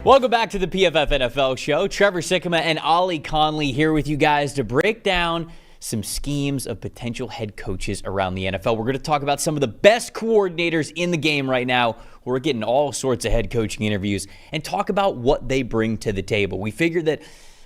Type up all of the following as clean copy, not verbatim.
Welcome back to the PFF NFL show. Trevor Sikkema and Ollie Connolly here with you guys to break down some schemes of potential head coaches around the NFL. We're going to talk about some of the best coordinators in the game right now. We're getting all sorts of head coaching interviews and talk about what they bring to the table. We figured that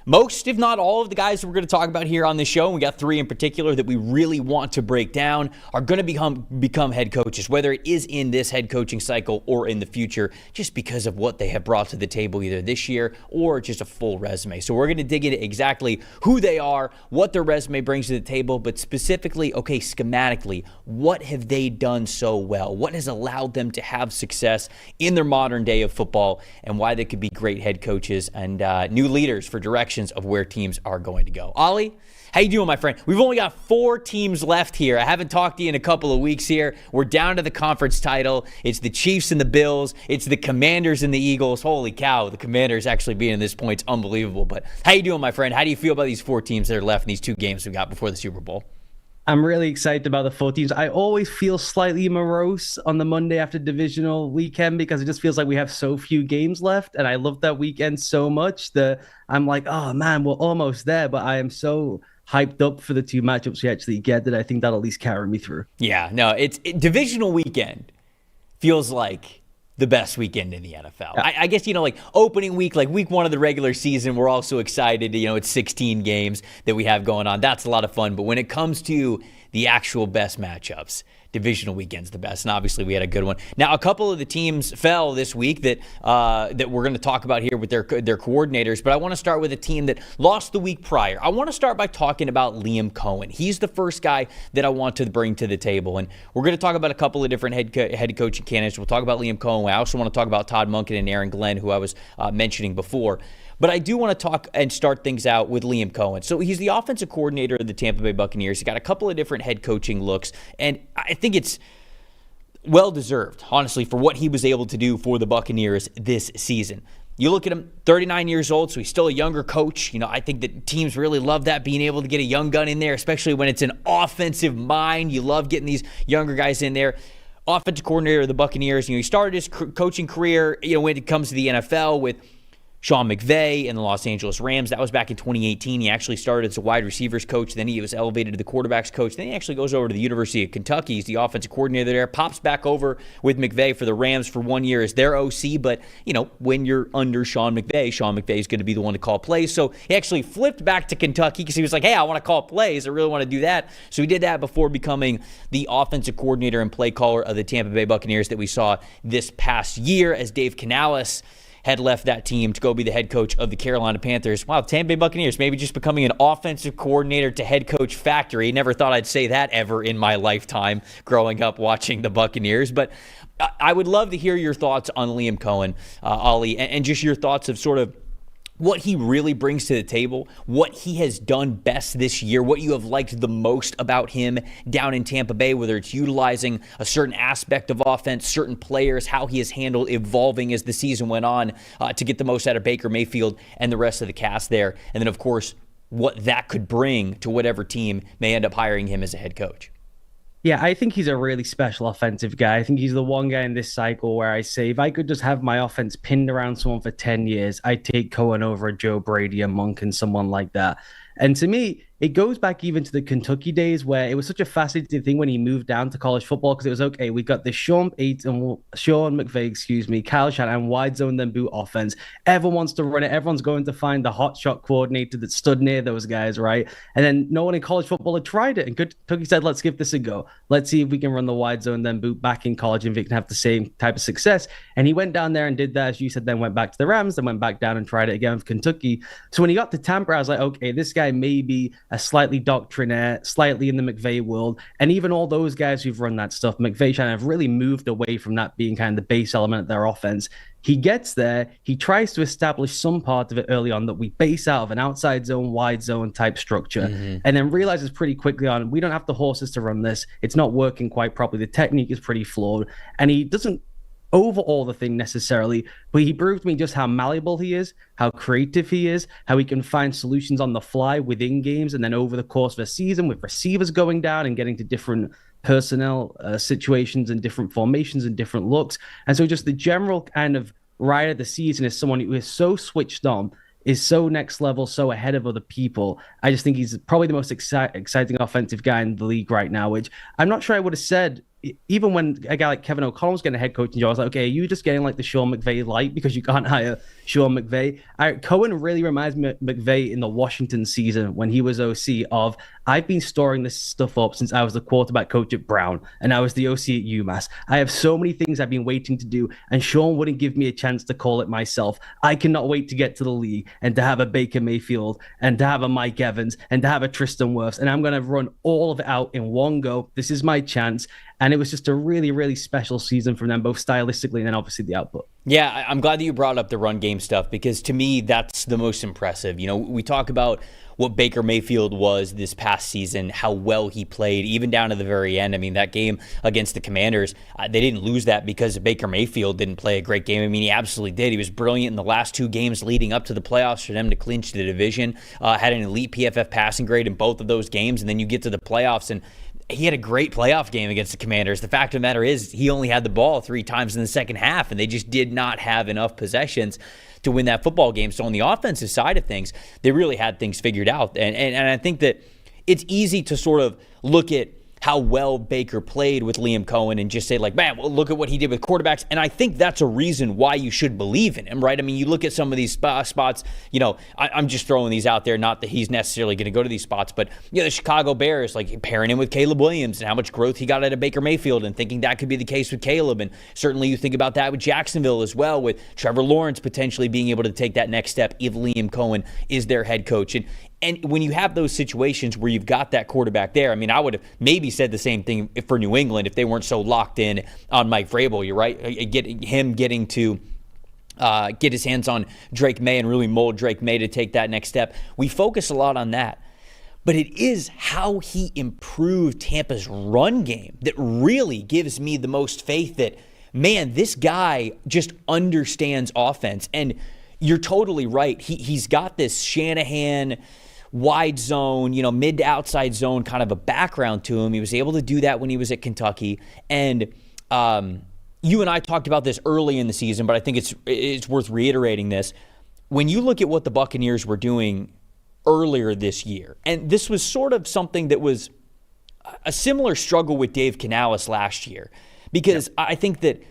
most, if not all, of the guys that we're going to talk about here on this show, and we got three in particular that we really want to break down, are going to become head coaches, whether it is in this head coaching cycle or in the future, just because of what they have brought to the table either this year or just a full resume. So we're going to dig into exactly who they are, what their resume brings to the table, but specifically, okay, schematically, what have they done so well? What has allowed them to have success in their modern day of football, and why they could be great head coaches and new leaders for direction of where teams are going to go. Ollie, how you doing, my friend? We've only got 4 teams left here. I haven't talked to you in a couple of weeks here. We're down to the conference title. It's the Chiefs and the Bills. It's the Commanders and the Eagles. Holy cow, the Commanders actually being in this point is unbelievable. But how you doing, my friend? How do you feel about these 4 teams that are left in these 2 games we got before the Super Bowl? I'm really excited about the 4 teams. I always feel slightly morose on the Monday after divisional weekend because it just feels like we have so few games left. And I love that weekend so much that I'm like, oh man, we're almost there. But I am so hyped up for the 2 matchups we actually get that I think that'll at least carry me through. Yeah, no, divisional weekend feels like the best weekend in the NFL. Yeah. I guess, like opening week, like week 1 of the regular season, we're all so excited. It's 16 games that we have going on. That's a lot of fun. But when it comes to the actual best matchups, divisional weekend's the best. And obviously we had a good one. Now, a couple of the teams fell this week that we're going to talk about here with their coordinators. But I want to start with a team that lost the week prior. I want to start by talking about Liam Coen. He's the first guy that I want to bring to the table. And we're going to talk about a couple of different head coaching candidates. We'll talk about Liam Coen. I also want to talk about Todd Monken and Aaron Glenn, who I was mentioning before. But I do want to talk and start things out with Liam Coen. So he's the offensive coordinator of the Tampa Bay Buccaneers. He's got a couple of different head coaching looks, and I think it's well-deserved, honestly, for what he was able to do for the Buccaneers this season. You look at him, 39 years old, so he's still a younger coach. I think that teams really love that, being able to get a young gun in there, especially when it's an offensive mind. You love getting these younger guys in there. Offensive coordinator of the Buccaneers. He started his coaching career, when it comes to the NFL with Sean McVay and the Los Angeles Rams. That was back in 2018. He actually started as a wide receivers coach. Then he was elevated to the quarterbacks coach. Then he actually goes over to the University of Kentucky. He's the offensive coordinator there. Pops back over with McVay for the Rams for 1 year as their OC. But, when you're under Sean McVay is going to be the one to call plays. So he actually flipped back to Kentucky because he was like, hey, I want to call plays. I really want to do that. So he did that before becoming the offensive coordinator and play caller of the Tampa Bay Buccaneers that we saw this past year as Dave Canales had left that team to go be the head coach of the Carolina Panthers. Wow, Tampa Bay Buccaneers maybe just becoming an offensive coordinator to head coach factory. Never thought I'd say that ever in my lifetime growing up watching the Buccaneers. But I would love to hear your thoughts on Liam Coen, Ollie, and just your thoughts of sort of what he really brings to the table, what he has done best this year, what you have liked the most about him down in Tampa Bay, whether it's utilizing a certain aspect of offense, certain players, how he has handled evolving as the season went on to get the most out of Baker Mayfield and the rest of the cast there. And then, of course, what that could bring to whatever team may end up hiring him as a head coach. Yeah, I think he's a really special offensive guy. I think he's the one guy in this cycle where I say, if I could just have my offense pinned around someone for 10 years, I'd take Coen over Joe Brady, a Monk, and someone like that. And to me, it goes back even to the Kentucky days where it was such a fascinating thing when he moved down to college football because it was, okay, we got this Sean McVay, Kyle Shanahan, wide zone then boot offense. Everyone wants to run it. Everyone's going to find the hot shot coordinator that stood near those guys, right? And then no one in college football had tried it. And Kentucky said, let's give this a go. Let's see if we can run the wide zone then boot back in college and if we can have the same type of success. And he went down there and did that, as you said, then went back to the Rams, then went back down and tried it again with Kentucky. So when he got to Tampa, I was like, okay, this guy may be a slightly doctrinaire, slightly in the McVay world. And even all those guys who've run that stuff, McVay Shanahan, have really moved away from that being kind of the base element of their offense. He gets there, he tries to establish some part of it early on that we base out of an outside zone, wide zone type structure, and then realizes pretty quickly on, we don't have the horses to run this. It's not working quite properly. The technique is pretty flawed. And he doesn't overhaul the thing necessarily, but he proved to me just how malleable he is, how creative he is, how he can find solutions on the fly within games and then over the course of a season with receivers going down and getting to different personnel situations and different formations and different looks. And so just the general kind of right at the season is someone who is so switched on, is so next level, so ahead of other people. I just think he's probably the most exciting offensive guy in the league right now, which I'm not sure I would have said even when a guy like Kevin O'Connell was getting a head coaching job. I was like, okay, are you just getting like the Sean McVay light because you can't hire Sean McVay? Coen really reminds me of McVay in the Washington season when he was OC of, I've been storing this stuff up since I was the quarterback coach at Brown and I was the OC at UMass. I have so many things I've been waiting to do, and Sean wouldn't give me a chance to call it myself. I cannot wait to get to the league and to have a Baker Mayfield and to have a Mike Evans and to have a Tristan Wirfs, and I'm going to run all of it out in one go. This is my chance. And it was just a really, really special season from them, both stylistically and then obviously the output. Yeah, I'm glad that you brought up the run game stuff, because to me, that's the most impressive. You know, we talk about what Baker Mayfield was this past season, how well he played, even down to the very end. I mean, that game against the Commanders, they didn't lose that because Baker Mayfield didn't play a great game. I mean, he absolutely did. He was brilliant in the last two games leading up to the playoffs for them to clinch the division. Had an elite PFF passing grade in both of those games, and then you get to the playoffs, and he had a great playoff game against the Commanders. The fact of the matter is he only had the ball 3 times in the second half, and they just did not have enough possessions to win that football game. So on the offensive side of things, they really had things figured out. And I think that it's easy to sort of look at how well Baker played with Liam Coen and just say, like, man, well, look at what he did with quarterbacks. And I think that's a reason why you should believe in him, right? I mean, you look at some of these spots, you know, I'm just throwing these out there, not that he's necessarily going to go to these spots, but, you know, the Chicago Bears, like pairing him with Caleb Williams and how much growth he got out of Baker Mayfield, and thinking that could be the case with Caleb. And certainly you think about that with Jacksonville as well, with Trevor Lawrence potentially being able to take that next step if Liam Coen is their head coach. And when you have those situations where you've got that quarterback there, I mean, I would have maybe said the same thing for New England if they weren't so locked in on Mike Vrabel. You're right. Getting to get his hands on Drake May and really mold Drake May to take that next step. We focus a lot on that. But it is how he improved Tampa's run game that really gives me the most faith that, man, this guy just understands offense. And you're totally right. He's got this Shanahan wide zone, you know, mid to outside zone kind of a background to him. He was able to do that when he was at Kentucky. And you and I talked about this early in the season, but I think it's worth reiterating this. When you look at what the Buccaneers were doing earlier this year, and this was sort of something that was a similar struggle with Dave Canales last year, because I think that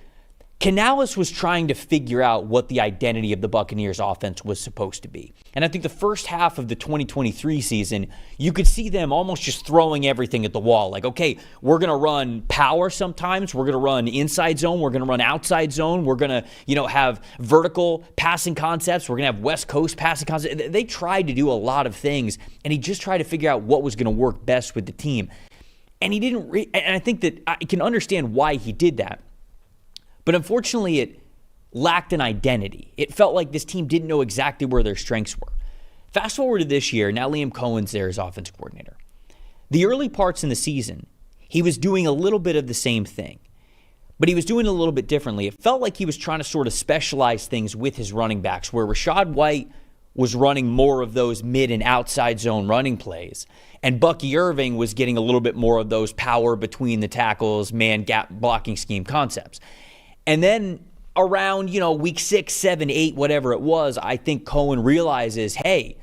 Canales was trying to figure out what the identity of the Buccaneers offense was supposed to be. And I think the first half of the 2023 season, you could see them almost just throwing everything at the wall. Like, okay, we're going to run power sometimes. We're going to run inside zone. We're going to run outside zone. We're going to, you know, have vertical passing concepts. We're going to have West Coast passing concepts. They tried to do a lot of things, and he just tried to figure out what was going to work best with the team. And he didn't and I think that I can understand why he did that. But unfortunately, it lacked an identity. It felt like this team didn't know exactly where their strengths were. Fast forward to this year, now Liam Coen's there as offense coordinator. The early parts in the season, he was doing a little bit of the same thing, but he was doing it a little bit differently. It felt like he was trying to sort of specialize things with his running backs, where Rachaad White was running more of those mid and outside zone running plays, and Bucky Irving was getting a little bit more of those power between the tackles, man gap blocking scheme concepts. And then around, you know, week 6, 7, 8, whatever it was, I think Coen realizes, hey,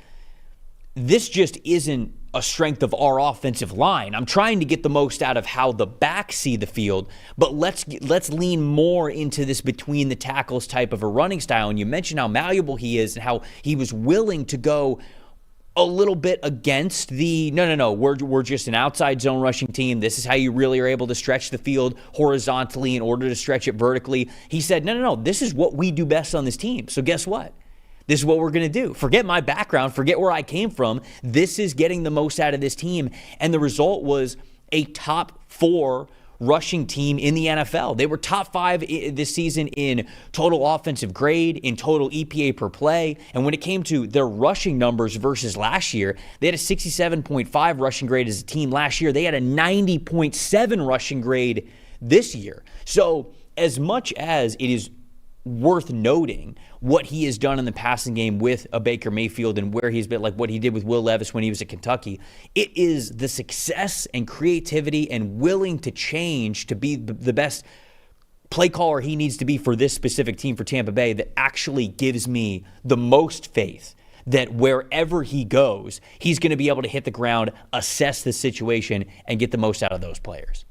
this just isn't a strength of our offensive line. I'm trying to get the most out of how the backs see the field, but let's lean more into this between the tackles type of a running style. And you mentioned how malleable he is and how he was willing to go a little bit against the, no, we're just an outside zone rushing team. This is how you really are able to stretch the field horizontally in order to stretch it vertically. He said, no, this is what we do best on this team. So guess what? This is what we're going to do. Forget my background. Forget where I came from. This is getting the most out of this team. And the result was a top 4 rushing team in the NFL. They were top 5 this season in total offensive grade, in total EPA per play. And when it came to their rushing numbers versus last year, they had a 67.5 rushing grade as a team last year. They had a 90.7 rushing grade this year. So as much as it is worth noting what he has done in the passing game with a Baker Mayfield and where he's been, like what he did with Will Levis when he was at Kentucky, it is the success and creativity and willing to change to be the best play caller he needs to be for this specific team for Tampa Bay that actually gives me the most faith that wherever he goes, he's going to be able to hit the ground, assess the situation, and get the most out of those players.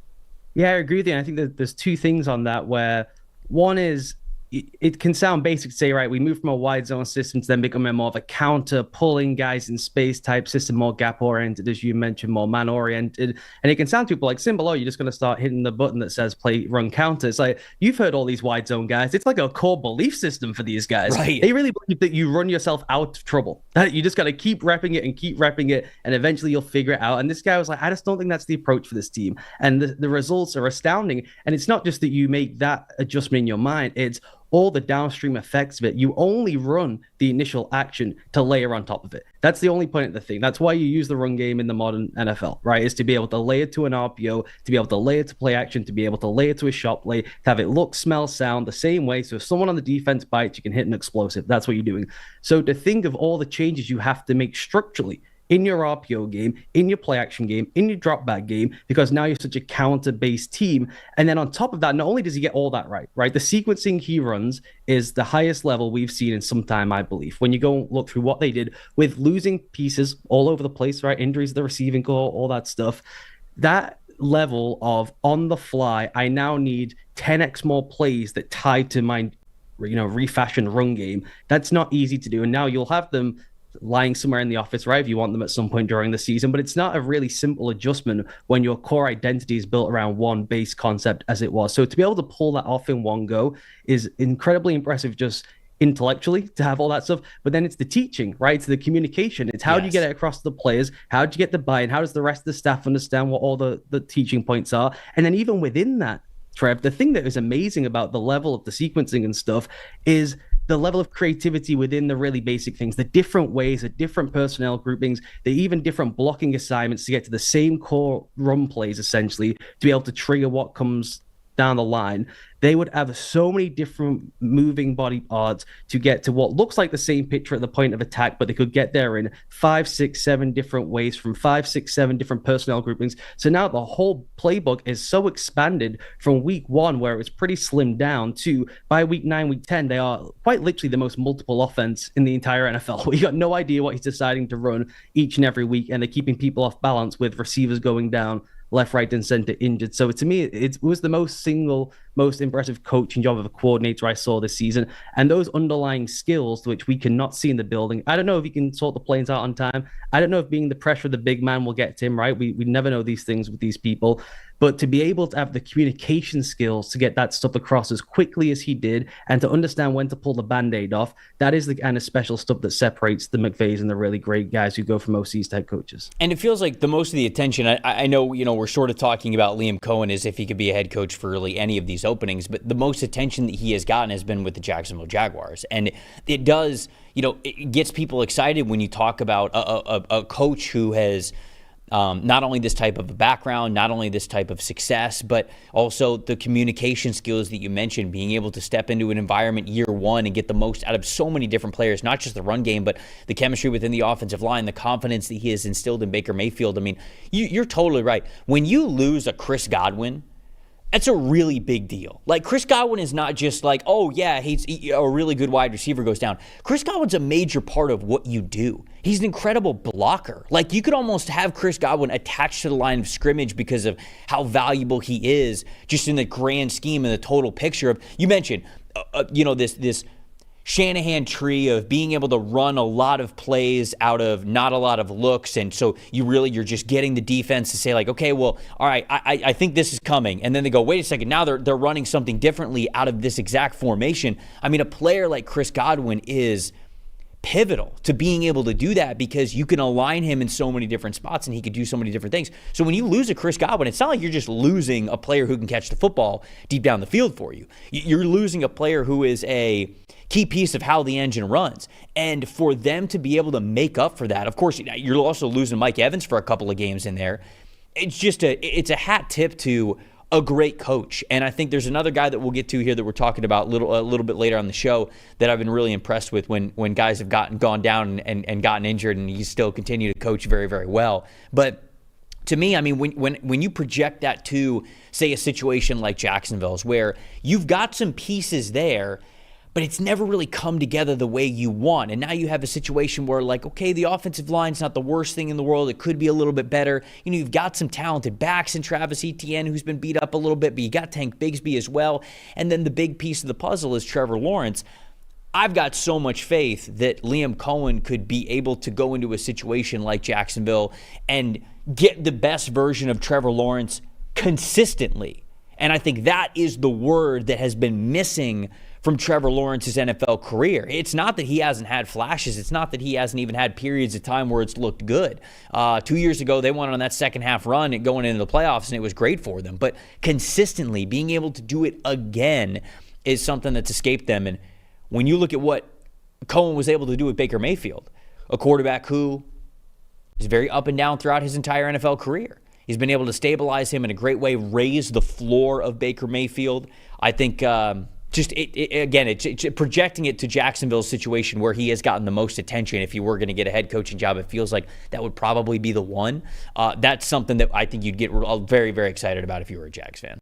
Yeah, I agree with you. And I think that there's two things on that, where one is, it can sound basic to say, right, we move from a wide zone system to then become more of a counter, pulling guys in space type system, more gap oriented, as you mentioned, more man oriented. And it can sound to people like, simple, oh, you're just going to start hitting the button that says play, run, counter. It's like, you've heard all these wide zone guys. It's like a core belief system for these guys. Right. They really believe that you run yourself out of trouble. You just got to keep repping it and keep repping it, and eventually you'll figure it out. And this guy was like, I just don't think that's the approach for this team. And the results are astounding. And it's not just that you make that adjustment in your mind, it's all the downstream effects of it. You only run the initial action to layer on top of it. That's the only point of the thing. That's why you use the run game in the modern NFL, right? Is to be able to layer to an RPO, to be able to layer to play action, to be able to layer to a shot play, to have it look, smell, sound the same way. So if someone on the defense bites, you can hit an explosive. That's what you're doing. So to think of all the changes you have to make structurally in your RPO game, in your play action game, in your drop back game, because now you're such a counter-based team. And then on top of that, not only does he get all that right? The sequencing he runs is the highest level we've seen in some time, I believe. When you go and look through what they did with losing pieces all over the place, right? Injuries to the receiving core, all that stuff. That level of on the fly, I now need 10x more plays that tie to my, refashioned run game. That's not easy to do. And now you'll have them lying somewhere in the office, right, if you want them at some point during the season. But it's not a really simple adjustment when your core identity is built around one base concept as it was. So to be able to pull that off in one go is incredibly impressive, just intellectually, to have all that stuff. But then it's the teaching, right? It's the communication. It's how do you get it across to the players? How do you get the buy-in? How does the rest of the staff understand what all the teaching points are? And then even within that, Trev, the thing that is amazing about the level of the sequencing and stuff is the level of creativity within the really basic things, the different ways, the different personnel groupings, the even different blocking assignments to get to the same core run plays, essentially, to be able to trigger what comes down the line. They would have so many different moving body parts to get to what looks like the same picture at the point of attack, but they could get there in 5, 6, 7 different ways from 5, 6, 7 different personnel groupings. So now the whole playbook is so expanded from week 1, where it was pretty slimmed down, to by week 9, week 10, they are quite literally the most multiple offense in the entire NFL. We got no idea what he's deciding to run each and every week, and they're keeping people off balance with receivers going down left, right, and center injured. So to me, it was the most impressive coaching job of a coordinator I saw this season. And those underlying skills, which we cannot see in the building. I don't know if he can sort the planes out on time. I don't know if being the pressure of the big man will get to him, right? We never know these things with these people. But to be able to have the communication skills to get that stuff across as quickly as he did, and to understand when to pull the Band-Aid off, that is the kind of special stuff that separates the McVays and the really great guys who go from OCs to head coaches. And it feels like the most of the attention, I know, we're sort of talking about Liam Coen as if he could be a head coach for really any of these openings, but the most attention that he has gotten has been with the Jacksonville Jaguars. And it does, it gets people excited when you talk about a coach who has not only this type of a background, not only this type of success, but also the communication skills that you mentioned, being able to step into an environment year one and get the most out of so many different players, not just the run game, but the chemistry within the offensive line, the confidence that he has instilled in Baker Mayfield. I mean, you're totally right. When you lose a Chris Godwin, that's a really big deal. Like, Chris Godwin is not just like, oh, yeah, he's a really good wide receiver goes down. Chris Godwin's a major part of what you do. He's an incredible blocker. Like, you could almost have Chris Godwin attached to the line of scrimmage because of how valuable he is just in the grand scheme and the total picture of, you mentioned, this Shanahan tree of being able to run a lot of plays out of not a lot of looks. And so you're just getting the defense to say, like, okay, well, all right, I think this is coming. And then they go, wait a second, now they're running something differently out of this exact formation. I mean, a player like Chris Godwin is pivotal to being able to do that, because you can align him in so many different spots and he could do so many different things. So when you lose a Chris Godwin, it's not like you're just losing a player who can catch the football deep down the field for you. You're losing a player who is a key piece of how the engine runs. And for them to be able to make up for that, of course, you're also losing Mike Evans for a couple of games in there. It's a hat tip to a great coach. And I think there's another guy that we'll get to here that we're talking about a little bit later on the show that I've been really impressed with when guys have gone down and gotten injured, and he's still continued to coach very, very well. But to me, I mean, when you project that to, say, a situation like Jacksonville's, where you've got some pieces there, but it's never really come together the way you want. And now you have a situation where, like, okay, the offensive line's not the worst thing in the world. It could be a little bit better. You know, you've got some talented backs in Travis Etienne, who's been beat up a little bit, but you got Tank Bigsby as well. And then the big piece of the puzzle is Trevor Lawrence. I've got so much faith that Liam Coen could be able to go into a situation like Jacksonville and get the best version of Trevor Lawrence consistently. And I think that is the word that has been missing from Trevor Lawrence's NFL career. It's not that he hasn't had flashes. It's not that he hasn't even had periods of time where it's looked good. 2 years ago, they went on that second half run and going into the playoffs, and it was great for them. But consistently being able to do it again is something that's escaped them. And when you look at what Coen was able to do with Baker Mayfield, a quarterback who is very up and down throughout his entire NFL career, he's been able to stabilize him in a great way, raise the floor of Baker Mayfield. I think projecting it to Jacksonville's situation where he has gotten the most attention. If you were going to get a head coaching job, it feels like that would probably be the one. That's something that I think you'd get very, very excited about if you were a Jags fan.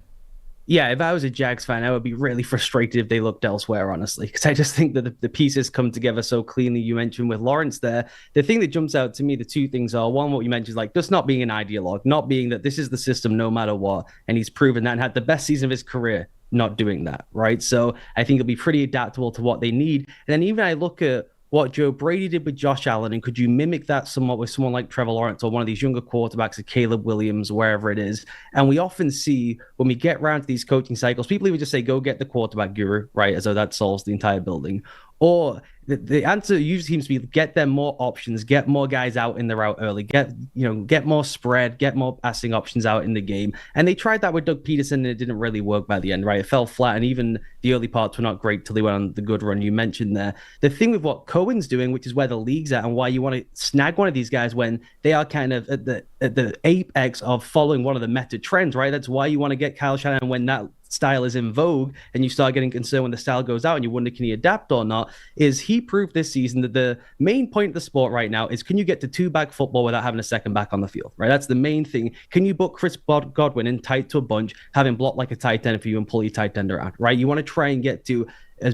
Yeah, if I was a Jags fan, I would be really frustrated if they looked elsewhere, honestly, because I just think that the pieces come together so cleanly. You mentioned with Lawrence there. The thing that jumps out to me, the two things are, one, what you mentioned is like just not being an ideologue, not being that this is the system no matter what. And he's proven that and had the best season of his career not doing that, right? So I think he'll be pretty adaptable to what they need. And then even I look at what Joe Brady did with Josh Allen, and could you mimic that somewhat with someone like Trevor Lawrence or one of these younger quarterbacks, like Caleb Williams, wherever it is? And we often see when we get around to these coaching cycles, people even just say, go get the quarterback guru, right? As though that solves the entire building. Or the answer usually seems to be get them more options, get more guys out in the route early, get more spread, get more passing options out in the game. And they tried that with Doug Peterson, and it didn't really work by the end, right? It fell flat, and even the early parts were not great till they went on the good run you mentioned there. The thing with what Cohen's doing, which is where the league's at, and why you want to snag one of these guys when they are kind of at the apex of following one of the meta trends, right? That's why you want to get Kyle Shanahan when that style is in vogue, and you start getting concerned when the style goes out and you wonder, can he adapt or not? Is he proved this season that the main point of the sport right now is, can you get to two-back football without having a second back on the field, right? That's the main thing. Can you book Chris Godwin in tight to a bunch, have him block like a tight end for you and pull your tight end around, right? You want to try and get to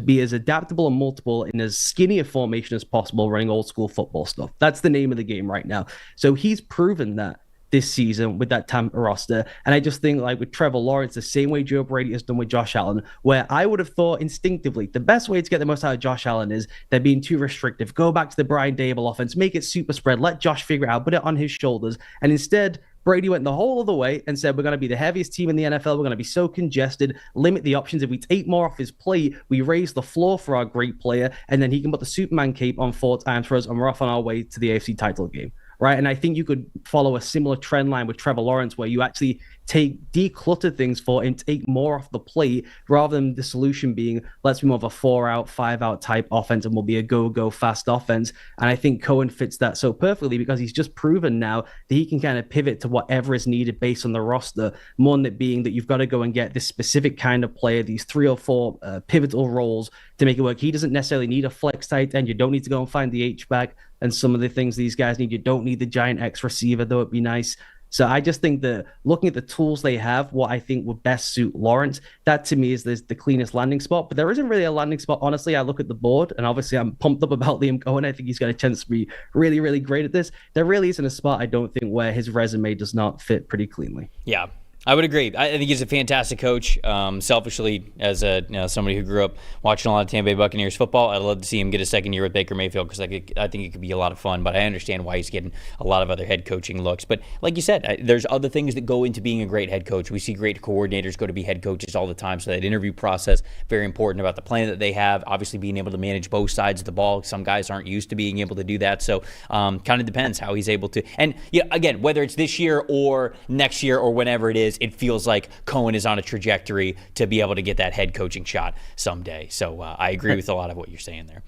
be as adaptable and multiple in as skinny a formation as possible, running old school football stuff. That's the name of the game right now. So he's proven that this season with that Tampa roster. And I just think, like with Trevor Lawrence, the same way Joe Brady has done with Josh Allen, where I would have thought instinctively the best way to get the most out of Josh Allen is they're being too restrictive. Go back to the Brian Daboll offense, make it super spread, let Josh figure it out, put it on his shoulders. And instead, Brady went the whole other way and said, we're going to be the heaviest team in the NFL. We're going to be so congested, limit the options. If we take more off his plate, we raise the floor for our great player, and then he can put the Superman cape on 4 times for us, and we're off on our way to the AFC title game. Right. And I think you could follow a similar trend line with Trevor Lawrence, where you actually declutter things for him, take more off the plate, rather than the solution being, let's be more of a 4-out, 5-out type offense, and we'll be a go fast offense. And I think Coen fits that so perfectly, because he's just proven now that he can kind of pivot to whatever is needed based on the roster, more than it being that you've got to go and get this specific kind of player, these 3 or 4 pivotal roles to make it work. He doesn't necessarily need a flex tight end. You don't need to go and find the H-back and some of the things these guys need. You don't need the giant X receiver, though it'd be nice. So I just think that looking at the tools they have, what I think would best suit Lawrence, that to me is the cleanest landing spot. But there isn't really a landing spot. Honestly, I look at the board, and obviously I'm pumped up about Liam Coen. I think he's got a chance to be really, really great at this. There really isn't a spot, I don't think, where his resume does not fit pretty cleanly. Yeah. I would agree. I think he's a fantastic coach. Selfishly, as somebody who grew up watching a lot of Tampa Bay Buccaneers football, I'd love to see him get a second year with Baker Mayfield, because I think it could be a lot of fun. But I understand why he's getting a lot of other head coaching looks. But like you said, there's other things that go into being a great head coach. We see great coordinators go to be head coaches all the time. So that interview process, very important about the plan that they have. Obviously, being able to manage both sides of the ball. Some guys aren't used to being able to do that. So kind of depends how he's able to. And again, whether it's this year or next year or whenever it is, it feels like Coen is on a trajectory to be able to get that head coaching shot someday. So I agree with a lot of what you're saying there.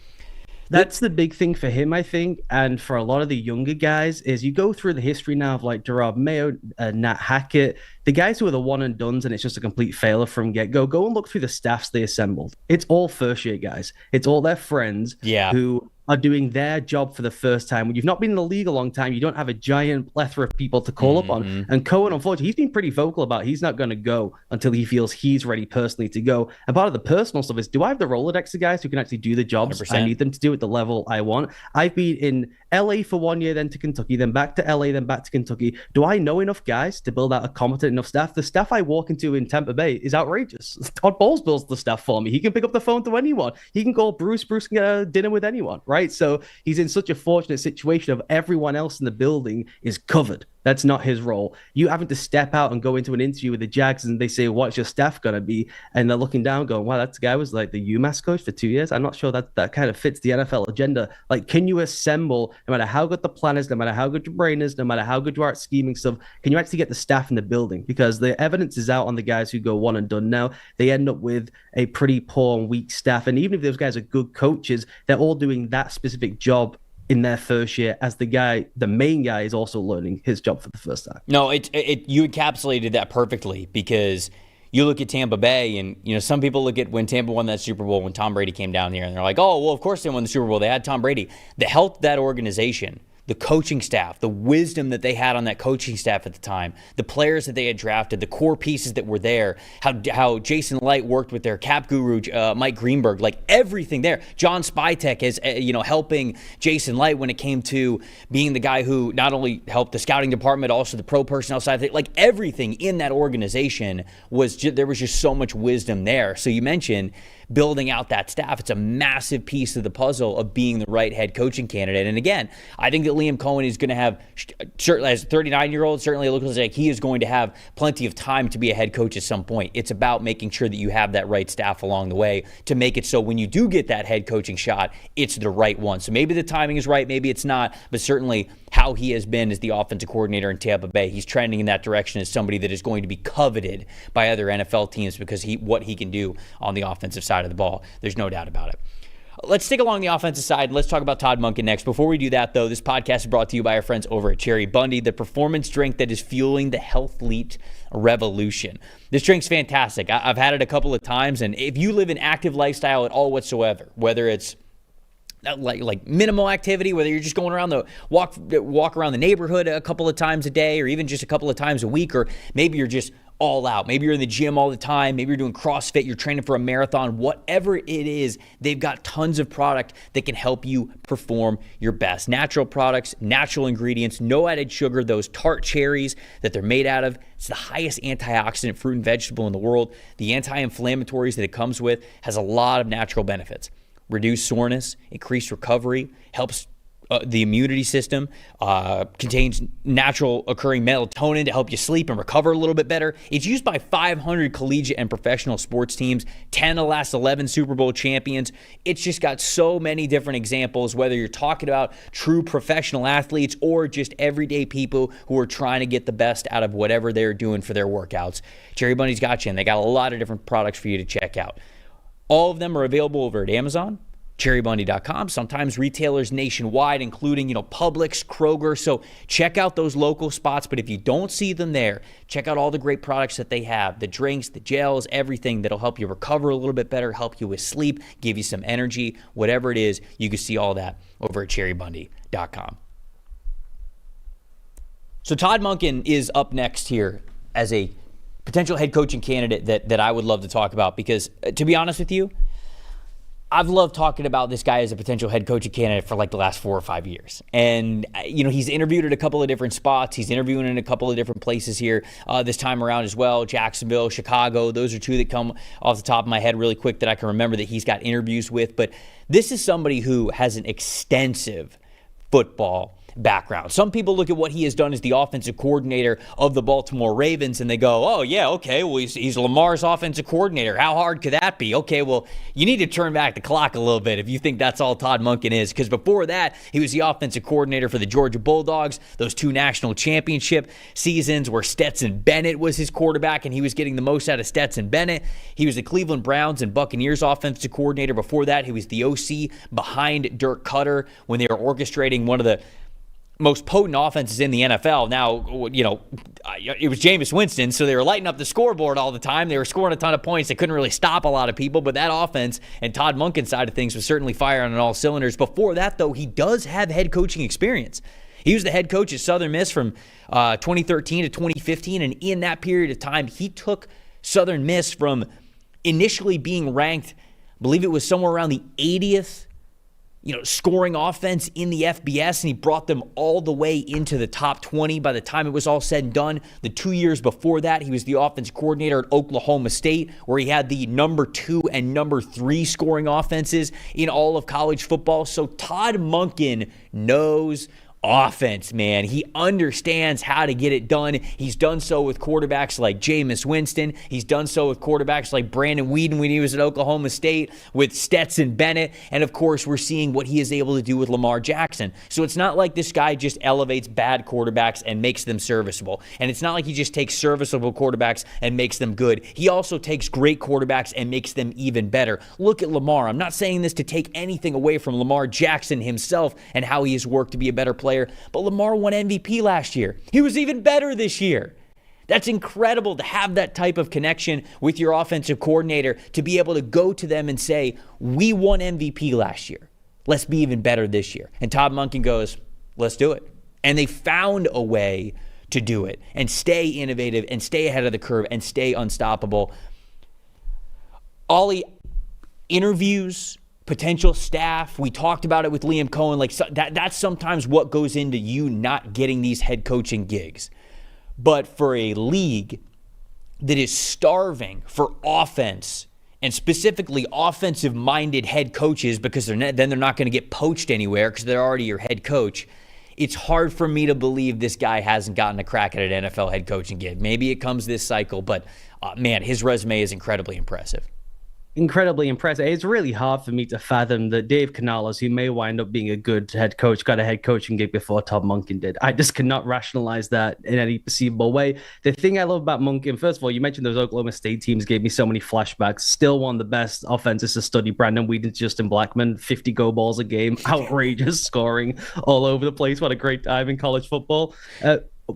That's the big thing for him, I think, and for a lot of the younger guys, is you go through the history now of like Gerard Mayo, Nat Hackett, the guys who are the one and dones, and it's just a complete failure from get-go. Go and look through the staffs they assembled. It's all first-year guys. It's all their friends who are doing their job for the first time. When you've not been in the league a long time, you don't have a giant plethora of people to call up on. And Coen, unfortunately, he's been pretty vocal about he's not going to go until he feels he's ready personally to go. And part of the personal stuff is, do I have the Rolodex of guys who can actually do the jobs 100%. I need them to do at the level I want? I've been in LA for 1 year, then to Kentucky, then back to LA, then back to Kentucky. Do I know enough guys to build out a competent enough staff? The staff I walk into in Tampa Bay is outrageous. Todd Bowles builds the staff for me. He can pick up the phone to anyone. He can call Bruce can get a dinner with anyone, right? So he's in such a fortunate situation of everyone else in the building is covered. That's not his role. You having to step out and go into an interview with the Jags and they say, what's your staff going to be? And they're looking down going, wow, that guy was like the UMass coach for 2 years. I'm not sure that kind of fits the NFL agenda. Like, can you assemble, no matter how good the plan is, no matter how good your brain is, no matter how good you are at scheming stuff, can you actually get the staff in the building? Because the evidence is out on the guys who go one and done now. They end up with a pretty poor and weak staff. And even if those guys are good coaches, they're all doing that specific job in their first year as the main guy is also learning his job for the first time. No, you encapsulated that perfectly, because you look at Tampa Bay and, some people look at when Tampa won that Super Bowl when Tom Brady came down here and they're like, oh, well, of course they won the Super Bowl. They had Tom Brady. The health of that organization, the coaching staff, the wisdom that they had on that coaching staff at the time, the players that they had drafted, the core pieces that were there, how Jason Light worked with their cap guru, Mike Greenberg, like everything there. John Spytek is, helping Jason Light when it came to being the guy who not only helped the scouting department, also the pro personnel side of it. Like everything in that organization there was just so much wisdom there. So you mentioned building out that staff. It's a massive piece of the puzzle of being the right head coaching candidate. And again, I think that Liam Coen is going to have, certainly as a 39-year-old, certainly it looks like he is going to have plenty of time to be a head coach at some point. It's about making sure that you have that right staff along the way to make it so when you do get that head coaching shot, it's the right one. So maybe the timing is right, maybe it's not, but certainly how he has been as the offensive coordinator in Tampa Bay, he's trending in that direction as somebody that is going to be coveted by other NFL teams because what he can do on the offensive side of the ball. There's no doubt about it. Let's stick along the offensive side and let's talk about Todd Monken next. Before we do that, though, this podcast is brought to you by our friends over at Cherry Bundy, the performance drink that is fueling the Healthlete revolution. This drink's fantastic. I've had it a couple of times, and if you live an active lifestyle at all whatsoever, whether it's like minimal activity, whether you're just going around walk around the neighborhood a couple of times a day or even just a couple of times a week, or maybe you're just all out. Maybe you're in the gym all the time. Maybe you're doing CrossFit. You're training for a marathon. Whatever it is, they've got tons of product that can help you perform your best. Natural products, natural ingredients, no added sugar, those tart cherries that they're made out of. It's the highest antioxidant fruit and vegetable in the world. The anti-inflammatories that it comes with has a lot of natural benefits. Reduce soreness, increase recovery, helps the immunity system, contains natural occurring melatonin to help you sleep and recover a little bit better. It's used by 500 collegiate and professional sports teams, 10 of the last 11 Super Bowl champions. It's just got so many different examples, whether you're talking about true professional athletes or just everyday people who are trying to get the best out of whatever they're doing for their workouts. Cherry Bundy's got you, and they got a lot of different products for you to check out. All of them are available over at Amazon, cherrybundy.com, sometimes retailers nationwide, including, Publix, Kroger. So check out those local spots. But if you don't see them there, check out all the great products that they have, the drinks, the gels, everything that'll help you recover a little bit better, help you with sleep, give you some energy, whatever it is, you can see all that over at cherrybundy.com. So Todd Monken is up next here as a potential head coaching candidate that I would love to talk about, because to be honest with you, I've loved talking about this guy as a potential head coaching candidate for like the last 4 or 5 years. And, he's interviewed at a couple of different spots. He's interviewing in a couple of different places here this time around as well. Jacksonville, Chicago, those are two that come off the top of my head really quick that I can remember that he's got interviews with. But this is somebody who has an extensive football background. Some people look at what he has done as the offensive coordinator of the Baltimore Ravens and they go, oh yeah, okay, well he's Lamar's offensive coordinator. How hard could that be? Okay, well you need to turn back the clock a little bit if you think that's all Todd Monken is, because before that he was the offensive coordinator for the Georgia Bulldogs, those 2 national championship seasons where Stetson Bennett was his quarterback and he was getting the most out of Stetson Bennett. He was the Cleveland Browns and Buccaneers offensive coordinator. Before that he was the OC behind Dirk Cutter when they were orchestrating one of the most potent offenses in the NFL. Now, you know, it was Jameis Winston, so they were lighting up the scoreboard all the time. They were scoring a ton of points. They couldn't really stop a lot of people, but that offense and Todd Monken's side of things was certainly firing on all cylinders. Before that, though, he does have head coaching experience. He was the head coach at Southern Miss from 2013 to 2015, and in that period of time, he took Southern Miss from initially being ranked, I believe it was somewhere around the 80th scoring offense in the FBS, and he brought them all the way into the top 20 by the time it was all said and done. The 2 years before that, he was the offense coordinator at Oklahoma State, where he had the number 2 and number 3 scoring offenses in all of college football. So Todd Monken knows offense, man. He understands how to get it done. He's done so with quarterbacks like Jameis Winston. He's done so with quarterbacks like Brandon Weeden when he was at Oklahoma State, with Stetson Bennett, and of course we're seeing what he is able to do with Lamar Jackson. So it's not like this guy just elevates bad quarterbacks and makes them serviceable. And it's not like he just takes serviceable quarterbacks and makes them good. He also takes great quarterbacks and makes them even better. Look at Lamar. I'm not saying this to take anything away from Lamar Jackson himself and how he has worked to be a better player, but Lamar won MVP last year. He was even better this year. That's incredible to have that type of connection with your offensive coordinator, to be able to go to them and say, we won MVP last year. Let's be even better this year. And Todd Monken goes, let's do it. And they found a way to do it and stay innovative and stay ahead of the curve and stay unstoppable. Ollie, interviews, potential staff, we talked about it with Liam Coen. Like that's sometimes what goes into you not getting these head coaching gigs. But for a league that is starving for offense, and specifically offensive-minded head coaches, because then they're not going to get poached anywhere because they're already your head coach, it's hard for me to believe this guy hasn't gotten a crack at an NFL head coaching gig. Maybe it comes this cycle, but man, his resume is incredibly impressive. Incredibly impressive. It's really hard for me to fathom that Dave Canales, who may wind up being a good head coach, got a head coaching gig before Todd Monken did. I just cannot rationalize that in any perceivable way. The thing I love about Monken, first of all, you mentioned those Oklahoma State teams gave me so many flashbacks. Still one of the best offenses to study. Brandon Weeden, Justin Blackman, 50 go balls a game, outrageous scoring all over the place. What a great time in college football.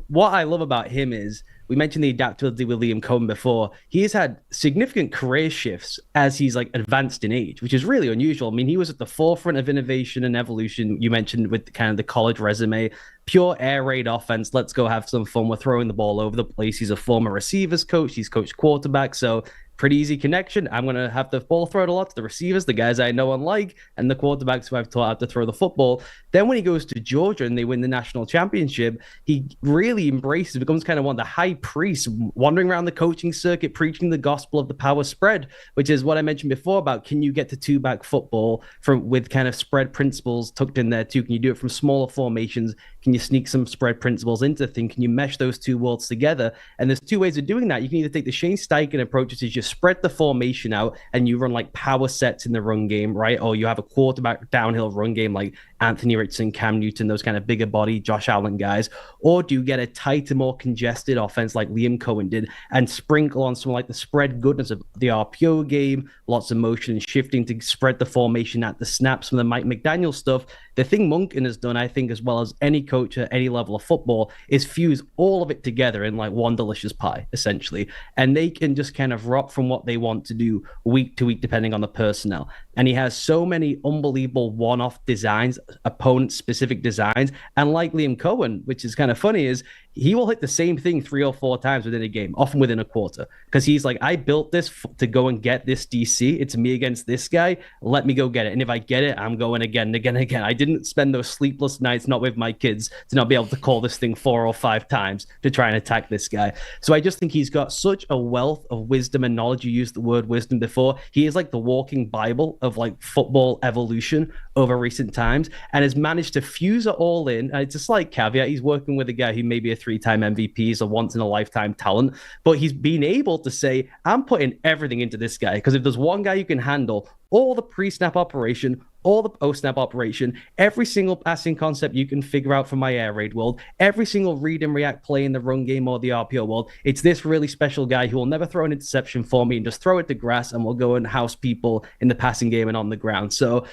What I love about him is, we mentioned the adaptability with Liam Coen before. He has had significant career shifts as he's advanced in age, which is really unusual. I mean, he was at the forefront of innovation and evolution. You mentioned with kind of the college resume, pure air raid offense. Let's go have some fun. We're throwing the ball over the place. He's a former receivers coach. He's coached quarterback. So pretty easy connection. I'm going to have the ball thrown a lot to the receivers, the guys I know and like, and the quarterbacks who I've taught how to throw the football. Then when he goes to Georgia and they win the national championship, he really embraces, becomes kind of one of the high priests, wandering around the coaching circuit, preaching the gospel of the power spread, which is what I mentioned before about, can you get to two-back football with kind of spread principles tucked in there too? Can you do it from smaller formations? Can you sneak some spread principles into the thing? Can you mesh those two worlds together? And there's two ways of doing that. You can either take the Shane Steichen approach, which is just spread the formation out and you run like power sets in the run game, right? Or you have a quarterback downhill run game like Anthony Richardson, Cam Newton, those kind of bigger body Josh Allen guys. Or do you get a tighter, more congested offense like Liam Coen did and sprinkle on some like the spread goodness of the RPO game, lots of motion and shifting to spread the formation at the snaps, from the Mike McDaniel stuff. The thing Monken has done, I think, as well as any coach at any level of football, is fuse all of it together in like one delicious pie, essentially. And they can just kind of rock from what they want to do week to week, depending on the personnel. And he has so many unbelievable one-off designs, opponent-specific designs. And like Liam Coen, which is kind of funny, is he will hit the same thing 3 or 4 times within a game, often within a quarter. Because he's like, I built this to go and get this DC. It's me against this guy. Let me go get it. And if I get it, I'm going again and again and again. I didn't spend those sleepless nights, not with my kids, to not be able to call this thing 4 or 5 times to try and attack this guy. So I just think he's got such a wealth of wisdom and knowledge. You used the word wisdom before. He is like the walking Bible of like football evolution over recent times, and has managed to fuse it all in. And it's a slight caveat. He's working with a guy who may be a 3-time MVP, is a once-in-a-lifetime talent, but he's been able to say, I'm putting everything into this guy, because if there's one guy you can handle all the pre-snap operation, all the post-snap operation, every single passing concept you can figure out from my air raid world, every single read and react play in the run game or the RPO world, it's this really special guy who will never throw an interception for me and just throw it to grass and will go and house people in the passing game and on the ground. So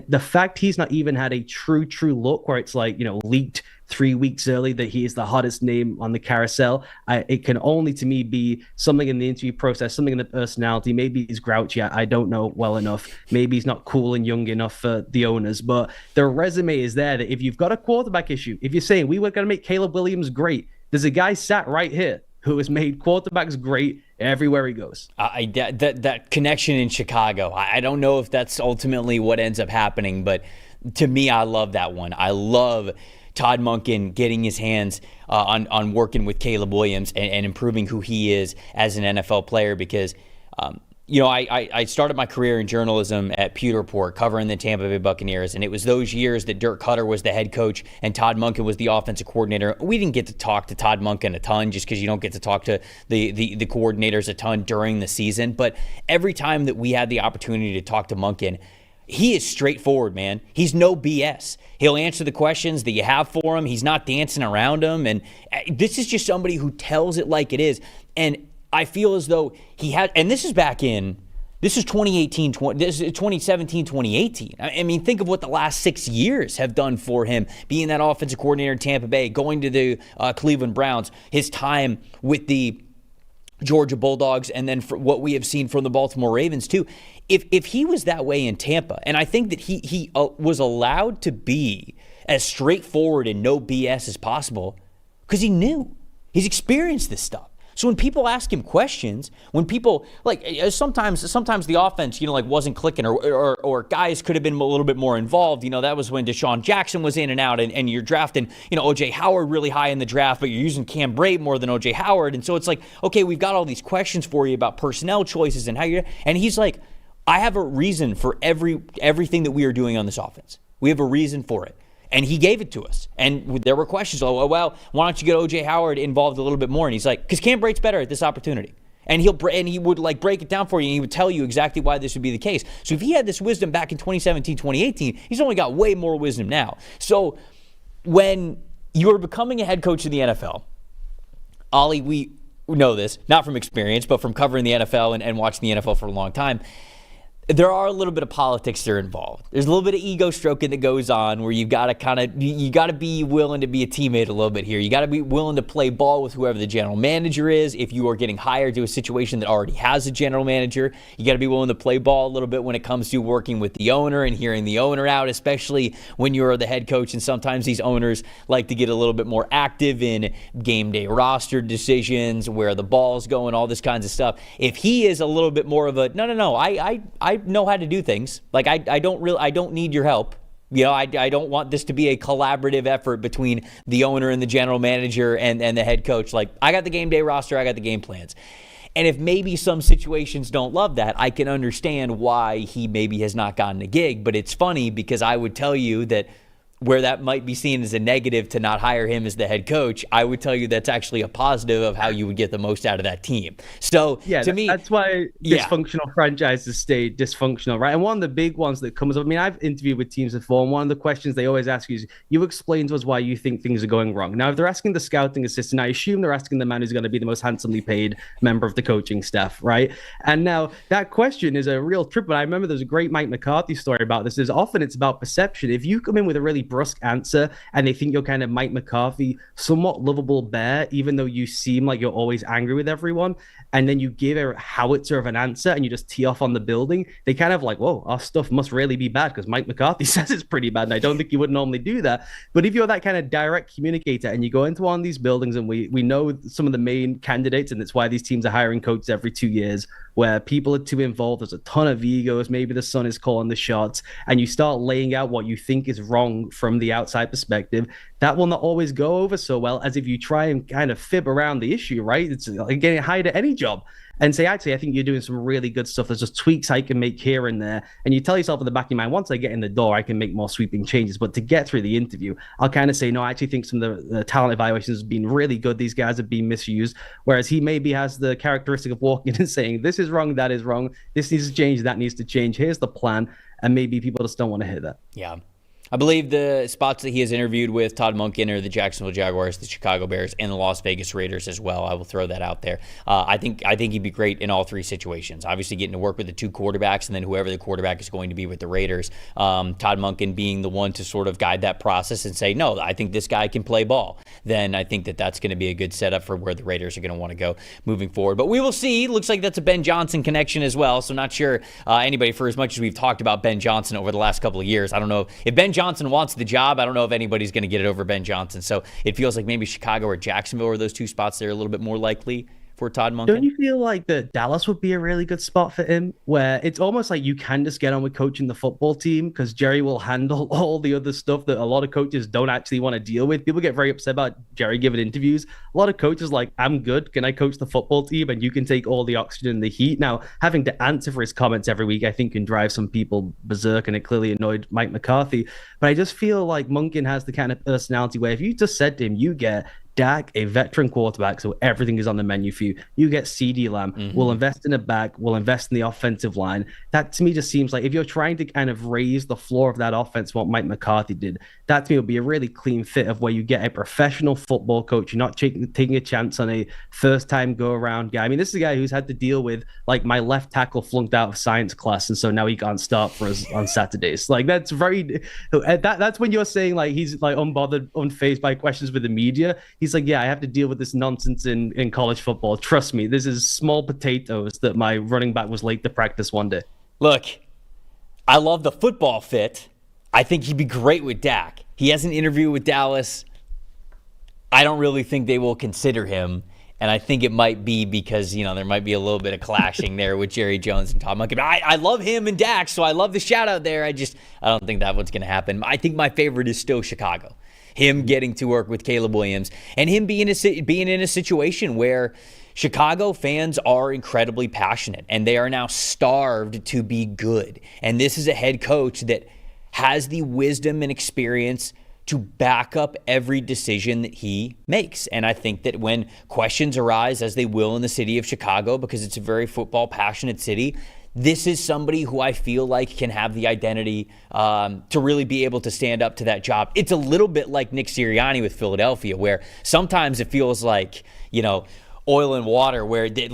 the fact he's not even had a true look where it's like, leaked 3 weeks early that he is the hottest name on the carousel. It can only, to me, be something in the interview process, something in the personality. Maybe he's grouchy. I don't know well enough. Maybe he's not cool and young enough for the owners. But the resume is there that if you've got a quarterback issue, if you're saying we were going to make Caleb Williams great, there's a guy sat right here who has made quarterbacks great everywhere he goes. That connection in Chicago, I don't know if that's ultimately what ends up happening, but to me, I love that one. I love Todd Monken getting his hands on working with Caleb Williams and improving who he is as an NFL player because, I started my career in journalism at Pewter Report covering the Tampa Bay Buccaneers, and it was those years that Dirk Cutter was the head coach and Todd Monken was the offensive coordinator. We didn't get to talk to Todd Monken a ton just because you don't get to talk to the coordinators a ton during the season, but every time that we had the opportunity to talk to Monken, he is straightforward, man. He's no BS. He'll answer the questions that you have for him. He's not dancing around them, and this is just somebody who tells it like it is, and I feel as though he had, and this is 2017, 2018. I mean, think of what the last 6 years have done for him, being that offensive coordinator in Tampa Bay, going to the Cleveland Browns, his time with the Georgia Bulldogs, and then for what we have seen from the Baltimore Ravens too. If he was that way in Tampa, and I think that he was allowed to be as straightforward and no BS as possible because he knew. He's experienced this stuff. So when people ask him questions, when people sometimes the offense, wasn't clicking or guys could have been a little bit more involved. That was when Deshaun Jackson was in and out and you're drafting, OJ Howard really high in the draft, but you're using Cam Brate more than OJ Howard. And so it's like, okay, we've got all these questions for you about personnel choices and and he's like, I have a reason for everything that we are doing on this offense. We have a reason for it. And he gave it to us. And there were questions. Oh, well, why don't you get O.J. Howard involved a little bit more? And he's like, because Cam Brate's better at this opportunity. And he would break it down for you, and he would tell you exactly why this would be the case. So if he had this wisdom back in 2017, 2018, he's only got way more wisdom now. So when you're becoming a head coach in the NFL, Ollie, we know this, not from experience, but from covering the NFL and watching the NFL for a long time, there are a little bit of politics that are involved. There's a little bit of ego stroking that goes on where you got to be willing to be a teammate a little bit here. You got to be willing to play ball with whoever the general manager is. If you are getting hired to a situation that already has a general manager, you got to be willing to play ball a little bit when it comes to working with the owner and hearing the owner out, especially when you're the head coach. And sometimes these owners like to get a little bit more active in game day roster decisions, where the ball's going, all this kinds of stuff. If he is a little bit more of a, no, I know how to do things. Like I don't need your help. I don't want this to be a collaborative effort between the owner and the general manager and the head coach. Like, I got the game day roster, I got the game plans. And if maybe some situations don't love that, I can understand why he maybe has not gotten a gig. But it's funny because I would tell you that where that might be seen as a negative to not hire him as the head coach, I would tell you that's actually a positive of how you would get the most out of that team. So to me, that's why dysfunctional franchises stay dysfunctional, right? And one of the big ones that comes up, I mean, I've interviewed with teams before, and one of the questions they always ask you is, you explain to us why you think things are going wrong. Now, if they're asking the scouting assistant, I assume they're asking the man who's going to be the most handsomely paid member of the coaching staff, right? And now that question is a real trip. But I remember there's a great Mike McCarthy story about this. Often it's about perception. If you come in with a really brusque answer and they think you're kind of Mike McCarthy, somewhat lovable bear, even though you seem like you're always angry with everyone, and then you give a howitzer of an answer and you just tee off on the building, they kind of like, whoa, our stuff must really be bad because Mike McCarthy says it's pretty bad, and I don't think you would normally do that. But if you're that kind of direct communicator and you go into one of these buildings, and we know some of the main candidates, and it's why these teams are hiring coaches every 2 years, where people are too involved, there's a ton of egos, maybe the son is calling the shots, and you start laying out what you think is wrong from the outside perspective, that will not always go over so well as if you try and kind of fib around the issue, right? It's like getting hired at any job and say, actually, I think you're doing some really good stuff. There's just tweaks I can make here and there. And you tell yourself in the back of your mind, once I get in the door, I can make more sweeping changes. But to get through the interview, I'll kind of say, no, I actually think some of the talent evaluations have been really good. These guys have been misused. Whereas he maybe has the characteristic of walking in and saying, this is wrong, that is wrong. This needs to change, that needs to change. Here's the plan. And maybe people just don't want to hear that. Yeah. I believe the spots that he has interviewed with Todd Monken are the Jacksonville Jaguars, the Chicago Bears, and the Las Vegas Raiders as well. I will throw that out there. I think he'd be great in all three situations. Obviously, getting to work with the two quarterbacks, and then whoever the quarterback is going to be with the Raiders. Todd Monken being the one to sort of guide that process and say, no, I think this guy can play ball. Then I think that that's going to be a good setup for where the Raiders are going to want to go moving forward. But we will see. Looks like that's a Ben Johnson connection as well. So not sure anybody, for as much as we've talked about Ben Johnson over the last couple of years, I don't know if Ben Johnson wants the job. I don't know if anybody's going to get it over Ben Johnson. So it feels like maybe Chicago or Jacksonville are those two spots that are a little bit more likely for Todd Monken. Don't you feel like that Dallas would be a really good spot for him, where it's almost like you can just get on with coaching the football team because Jerry will handle all the other stuff that a lot of coaches don't actually want to deal with? People get very upset about Jerry giving interviews. A lot of coaches like, I'm good. Can I coach the football team? And you can take all the oxygen and the heat. Now, having to answer for his comments every week, I think can drive some people berserk, and it clearly annoyed Mike McCarthy. But I just feel like Monken has the kind of personality where if you just said to him, you get Dak, a veteran quarterback, so everything is on the menu for you. You get CeeDee Lamb. We'll invest in a back. We'll invest in the offensive line. That to me just seems like if you're trying to kind of raise the floor of that offense, what Mike McCarthy did, that to me would be a really clean fit of where you get a professional football coach. You're not taking a chance on a first-time go-around guy. I mean, this is a guy who's had to deal with, like, my left tackle flunked out of science class, and so now he can't start for us on Saturdays. Like, that's very... That's when you're saying, like, he's, like, unbothered, unfazed by questions with the media. He's like, yeah, I have to deal with this nonsense in college football. Trust me, this is small potatoes that my running back was late to practice one day. Look, I love the football fit. I think he'd be great with Dak. He has an interview with Dallas. I don't really think they will consider him. And I think it might be because, you know, there might be a little bit of clashing there with Jerry Jones and Todd Monken. I love him and Dak, so I love the shout out there. I don't think that one's going to happen. I think my favorite is still Chicago. Him getting to work with Caleb Williams and him being in a situation where Chicago fans are incredibly passionate and they are now starved to be good. And this is a head coach that has the wisdom and experience to back up every decision that he makes. And I think that when questions arise, as they will in the city of Chicago, because it's a very football passionate city, this is somebody who I feel like can have the identity to really be able to stand up to that job. It's a little bit like Nick Sirianni with Philadelphia, where sometimes it feels like, you know, oil and water, where they're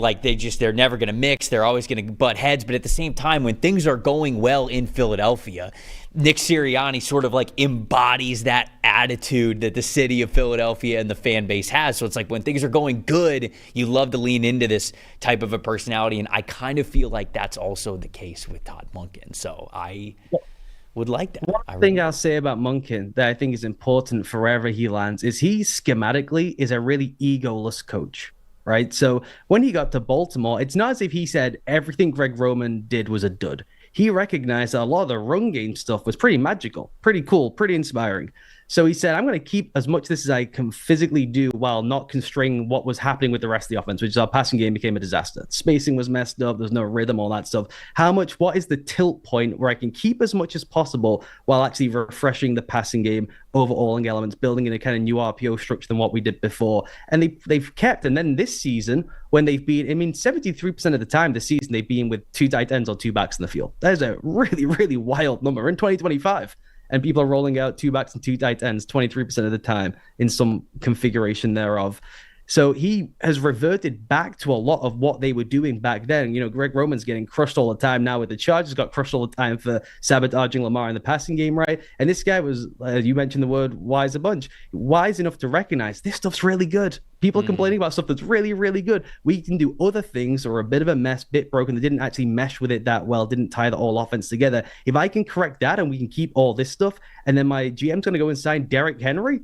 never going to mix. They're always going to butt heads. But at the same time, when things are going well in Philadelphia, Nick Sirianni sort of like embodies that attitude that the city of Philadelphia and the fan base has. So it's like when things are going good, you love to lean into this type of a personality. And I kind of feel like that's also the case with Todd Monken. So I would like that. One thing I'll say about Monken that I think is important for wherever he lands is he schematically is a really egoless coach. Right. So when he got to Baltimore, it's not as if he said everything Greg Roman did was a dud. He recognized that a lot of the run game stuff was pretty magical, pretty cool, pretty inspiring. So he said, I'm going to keep as much of this as I can physically do while not constraining what was happening with the rest of the offense, which is our passing game became a disaster. Spacing was messed up. There's no rhythm, all that stuff. What is the tilt point where I can keep as much as possible while actually refreshing the passing game, overhauling elements, building in a kind of new RPO structure than what we did before. And they've kept, and then this season, when they've been, 73% of the time this season, they've been with two tight ends or two backs in the field. That is a really, really wild number. We're in 2025. And people are rolling out two backs and two tight ends 23% of the time in some configuration thereof. So he has reverted back to a lot of what they were doing back then. You know, Greg Roman's getting crushed all the time now with the Chargers, got crushed all the time for sabotaging Lamar in the passing game, right? And this guy was, you mentioned the word wise a bunch, wise enough to recognize this stuff's really good. People are complaining about stuff that's really, really good. We can do other things that are a bit of a mess, bit broken, that didn't actually mesh with it that well, didn't tie the whole offense together. If I can correct that and we can keep all this stuff, and then my GM's going to go and sign Derrick Henry,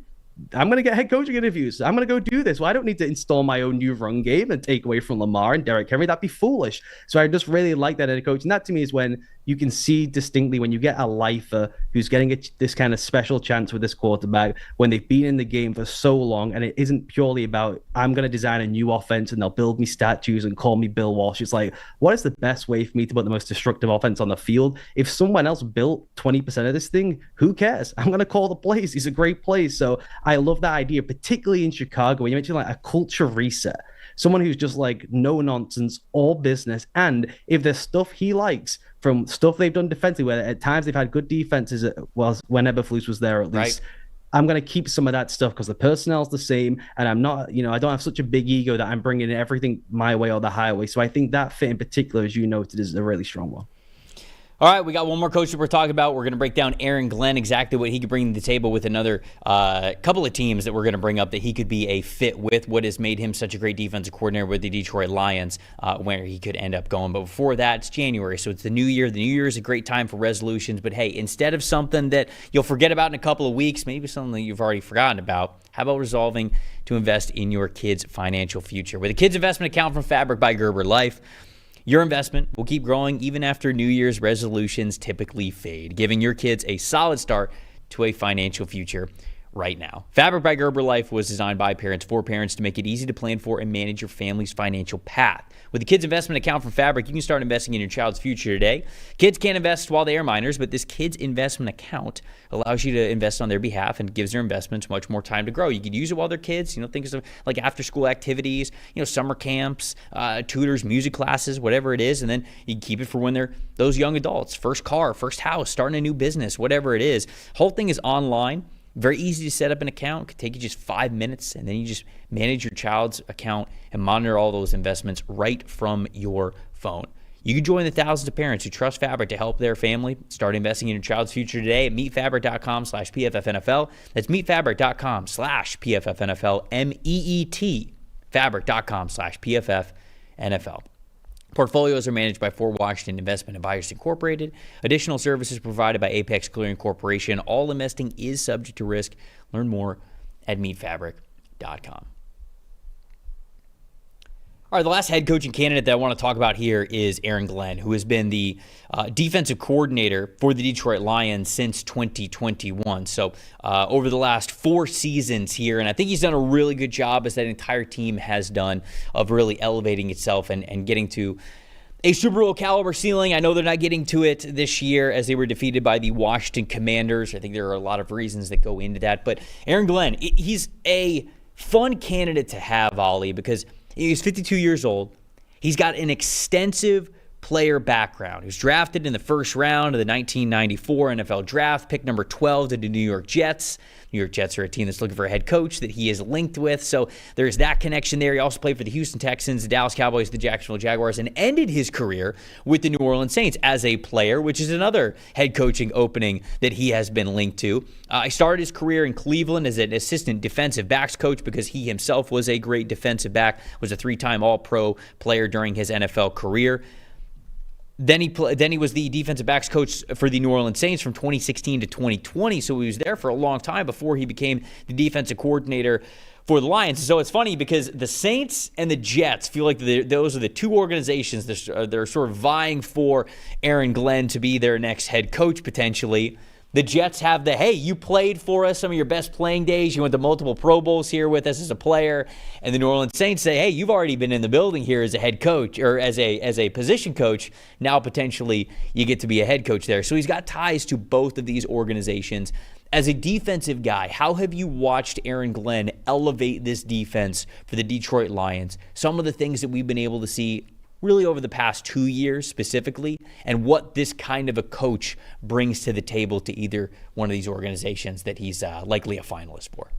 I'm going to get head coaching interviews. I'm going to go do this. Well, I don't need to install my own new run game and take away from Lamar and Derrick Henry. That'd be foolish. So I just really like that head coach. And that to me is when you can see distinctly when you get a lifer who's getting this kind of special chance with this quarterback, when they've been in the game for so long, and it isn't purely about, I'm going to design a new offense and they'll build me statues and call me Bill Walsh. It's like, what is the best way for me to put the most destructive offense on the field? If someone else built 20% of this thing, who cares? I'm going to call the plays. He's a great plays. So I love that idea, particularly in Chicago, when you mentioned like a culture reset. someone who's just like no nonsense, all business. And if there's stuff he likes from stuff they've done defensively, where at times they've had good defenses, well, when Eberflus was there, at least. Right. I'm going to keep some of that stuff because the personnel's the same. And I'm not, I don't have such a big ego that I'm bringing everything my way or the highway. So I think that fit in particular, as you noted, is a really strong one. All right, we got one more coach that we're talking about. We're going to break down Aaron Glenn, exactly what he could bring to the table with another couple of teams that we're going to bring up that he could be a fit with, what has made him such a great defensive coordinator with the Detroit Lions, where he could end up going. But before that, it's January, so it's the new year. The new year is a great time for resolutions. But hey, instead of something that you'll forget about in a couple of weeks, maybe something that you've already forgotten about, how about resolving to invest in your kids' financial future? With a kids' investment account from Fabric by Gerber Life, your investment will keep growing even after New Year's resolutions typically fade, giving your kids a solid start to a financial future right now. Fabric by Gerber Life was designed by parents for parents to make it easy to plan for and manage your family's financial path. With the Kids Investment Account from Fabric, you can start investing in your child's future today. Kids can't invest while they are minors, but this Kids Investment Account allows you to invest on their behalf and gives their investments much more time to grow. You could use it while they're kids, think of like after-school activities, summer camps, tutors, music classes, whatever it is, and then you can keep it for when they're those young adults, first car, first house, starting a new business, whatever it is. Whole thing is online. Very easy to set up an account. It could take you just 5 minutes, and then you just manage your child's account and monitor all those investments right from your phone. You can join the thousands of parents who trust Fabric to help their family start investing in your child's future today at meetfabric.com/PFFNFL. That's meetfabric.com/PFFNFL, MEET, fabric.com/PFFNFL. Portfolios are managed by Fort Washington Investment Advisors Incorporated. Additional services provided by Apex Clearing Corporation. All investing is subject to risk. Learn more at meetfabric.com. All right, the last head coaching candidate that I want to talk about here is Aaron Glenn, who has been the defensive coordinator for the Detroit Lions since 2021. So over the last 4 seasons here, and I think he's done a really good job, as that entire team has done, of really elevating itself and getting to a Super Bowl caliber ceiling. I know they're not getting to it this year as they were defeated by the Washington Commanders. I think there are a lot of reasons that go into that. But Aaron Glenn, he's a fun candidate to have, Ollie, because he's 52 years old. He's got an extensive player background. He was drafted in the first round of the 1994 NFL Draft, pick number 12 to the New York Jets. New York Jets are a team that's looking for a head coach that he is linked with, so there's that connection there. He also played for the Houston Texans, the Dallas Cowboys, the Jacksonville Jaguars, and ended his career with the New Orleans Saints as a player, which is another head coaching opening that he has been linked to. He started his career in Cleveland as an assistant defensive backs coach because he himself was a great defensive back, was a 3-time All-Pro player during his NFL career. Then he was the defensive backs coach for the New Orleans Saints from 2016 to 2020, so he was there for a long time before he became the defensive coordinator for the Lions. So it's funny because the Saints and the Jets feel like those are the two organizations that are sort of vying for Aaron Glenn to be their next head coach potentially. The Jets have the, hey, you played for us some of your best playing days. You went to multiple Pro Bowls here with us as a player. And the New Orleans Saints say, hey, you've already been in the building here as a head coach or as a position coach. Now potentially you get to be a head coach there. So he's got ties to both of these organizations. As a defensive guy, how have you watched Aaron Glenn elevate this defense for the Detroit Lions? Some of the things that we've been able to see really over the past 2 years specifically, and what this kind of a coach brings to the table to either one of these organizations that he's likely a finalist for.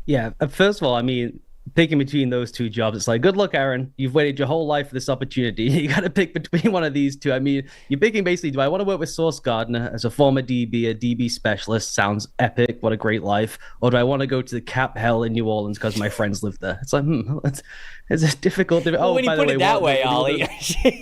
Yeah, first of all, I mean, picking between those two jobs, it's like, good luck, Aaron. You've waited your whole life for this opportunity. You got to pick between one of these two. I mean, you're picking basically, do I want to work with Sauce Gardner as a former DB, a DB specialist? Sounds epic. What a great life. Or do I want to go to the cap hell in New Orleans because my friends live there? It's like, it's a difficult. Well, when you put it that way, Ollie.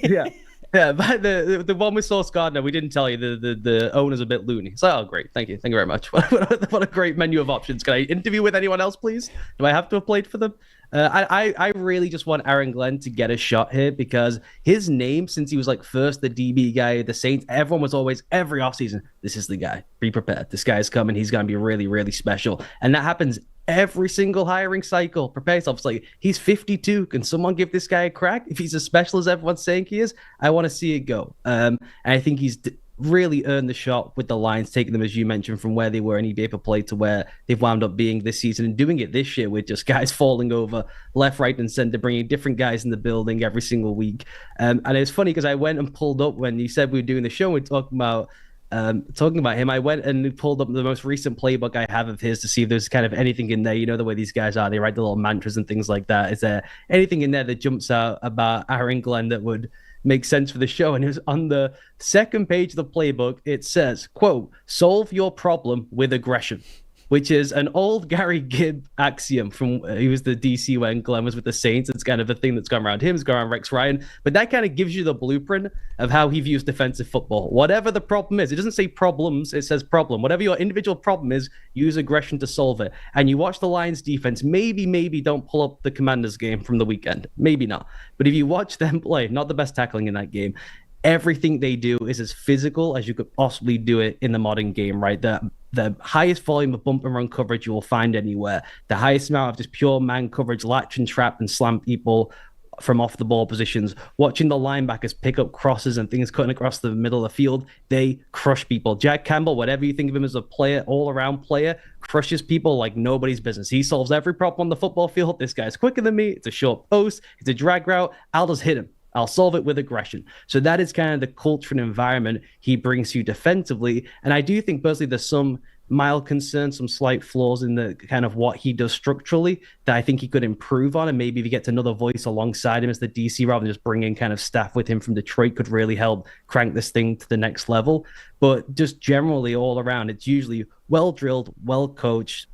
Yeah. Yeah, but the one with Sauce Gardner, we didn't tell you the owner's a bit loony. It's like, oh, great, thank you very much. What a great menu of options. Can I interview with anyone else, please? Do I have to have played for them? I really just want Aaron Glenn to get a shot here because his name, since he was like first the DB guy, the Saints, everyone was always every offseason, this is the guy. Be prepared. This guy's coming. He's going to be really, really special. And that happens every single hiring cycle. Prepare yourself. It's like, he's 52. Can someone give this guy a crack? If he's as special as everyone's saying he is, I want to see it go. And I think he's really earned the shot with the Lions, taking them, as you mentioned, from where they were in EBA per play to where they've wound up being this season, and doing it this year with just guys falling over left, right, and center, bringing different guys in the building every single week. And it's funny because I went and pulled up when you said we were doing the show, we were talking about him. I went and pulled up the most recent playbook I have of his to see if there's kind of anything in there. You know the way these guys are, they write the little mantras and things like that. Is there anything in there that jumps out about Aaron Glenn that would make sense for the show? And it was on the second page of the playbook. It says, quote, "Solve your problem with aggression," which is an old Gary Gibb axiom from he was the DC when Glenn was with the Saints. It's kind of a thing that's gone around him, it's gone around Rex Ryan, but that kind of gives you the blueprint of how he views defensive football. Whatever the problem is, it doesn't say problems, it says problem. Whatever your individual problem is, use aggression to solve it. And you watch the Lions defense, maybe don't pull up the Commanders game from the weekend, maybe not. But if you watch them play, not the best tackling in that game, everything they do is as physical as you could possibly do it in the modern game, right? The highest volume of bump and run coverage you will find anywhere, the highest amount of just pure man coverage, latch and trap and slam people from off the ball positions, watching the linebackers pick up crosses and things cutting across the middle of the field, they crush people. Jack Campbell, whatever you think of him as a player, all-around player, crushes people like nobody's business. He solves every problem on the football field. This guy's quicker than me. It's a short post. It's a drag route. I'll just hit him. I'll solve it with aggression. So that is kind of the culture and environment he brings you defensively. And I do think personally there's some mild concerns, some slight flaws in the kind of what he does structurally that I think he could improve on. And maybe if he gets another voice alongside him as the DC rather than just bringing kind of staff with him from Detroit could really help crank this thing to the next level. But just generally all around, it's usually well drilled, well coached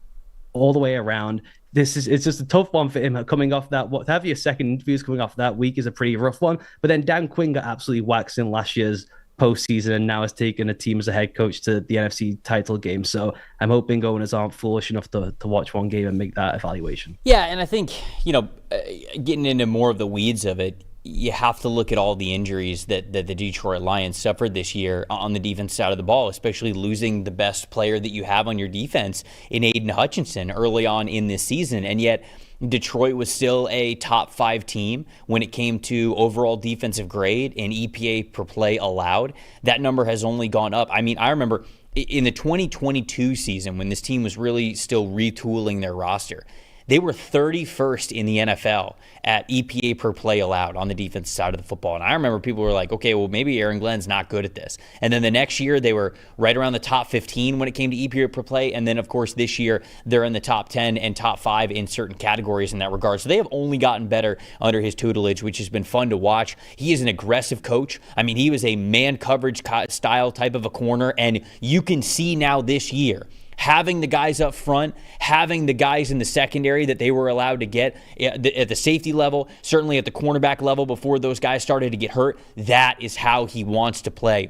all the way around. It's just a tough one for him coming off that. To have your second interviews coming off that week is a pretty rough one. But then Dan Quinn got absolutely waxed in last year's postseason and now has taken a team as a head coach to the NFC title game. So I'm hoping owners aren't foolish enough to watch one game and make that evaluation. Yeah, and I think, getting into more of the weeds of it, you have to look at all the injuries that the Detroit Lions suffered this year on the defense side of the ball, especially losing the best player that you have on your defense in Aiden Hutchinson early on in this season. And yet Detroit was still a top 5 team when it came to overall defensive grade and EPA per play allowed. That number has only gone up. I mean, I remember in the 2022 season when this team was really still retooling their roster, they were 31st in the NFL at EPA per play allowed on the defensive side of the football. And I remember people were like, okay, well, maybe Aaron Glenn's not good at this. And then the next year, they were right around the top 15 when it came to EPA per play. And then, of course, this year, they're in the top 10 and top 5 in certain categories in that regard. So they have only gotten better under his tutelage, which has been fun to watch. He is an aggressive coach. I mean, he was a man coverage style type of a corner. And you can see now this year, having the guys up front, having the guys in the secondary that they were allowed to get at the safety level, certainly at the cornerback level before those guys started to get hurt, that is how he wants to play.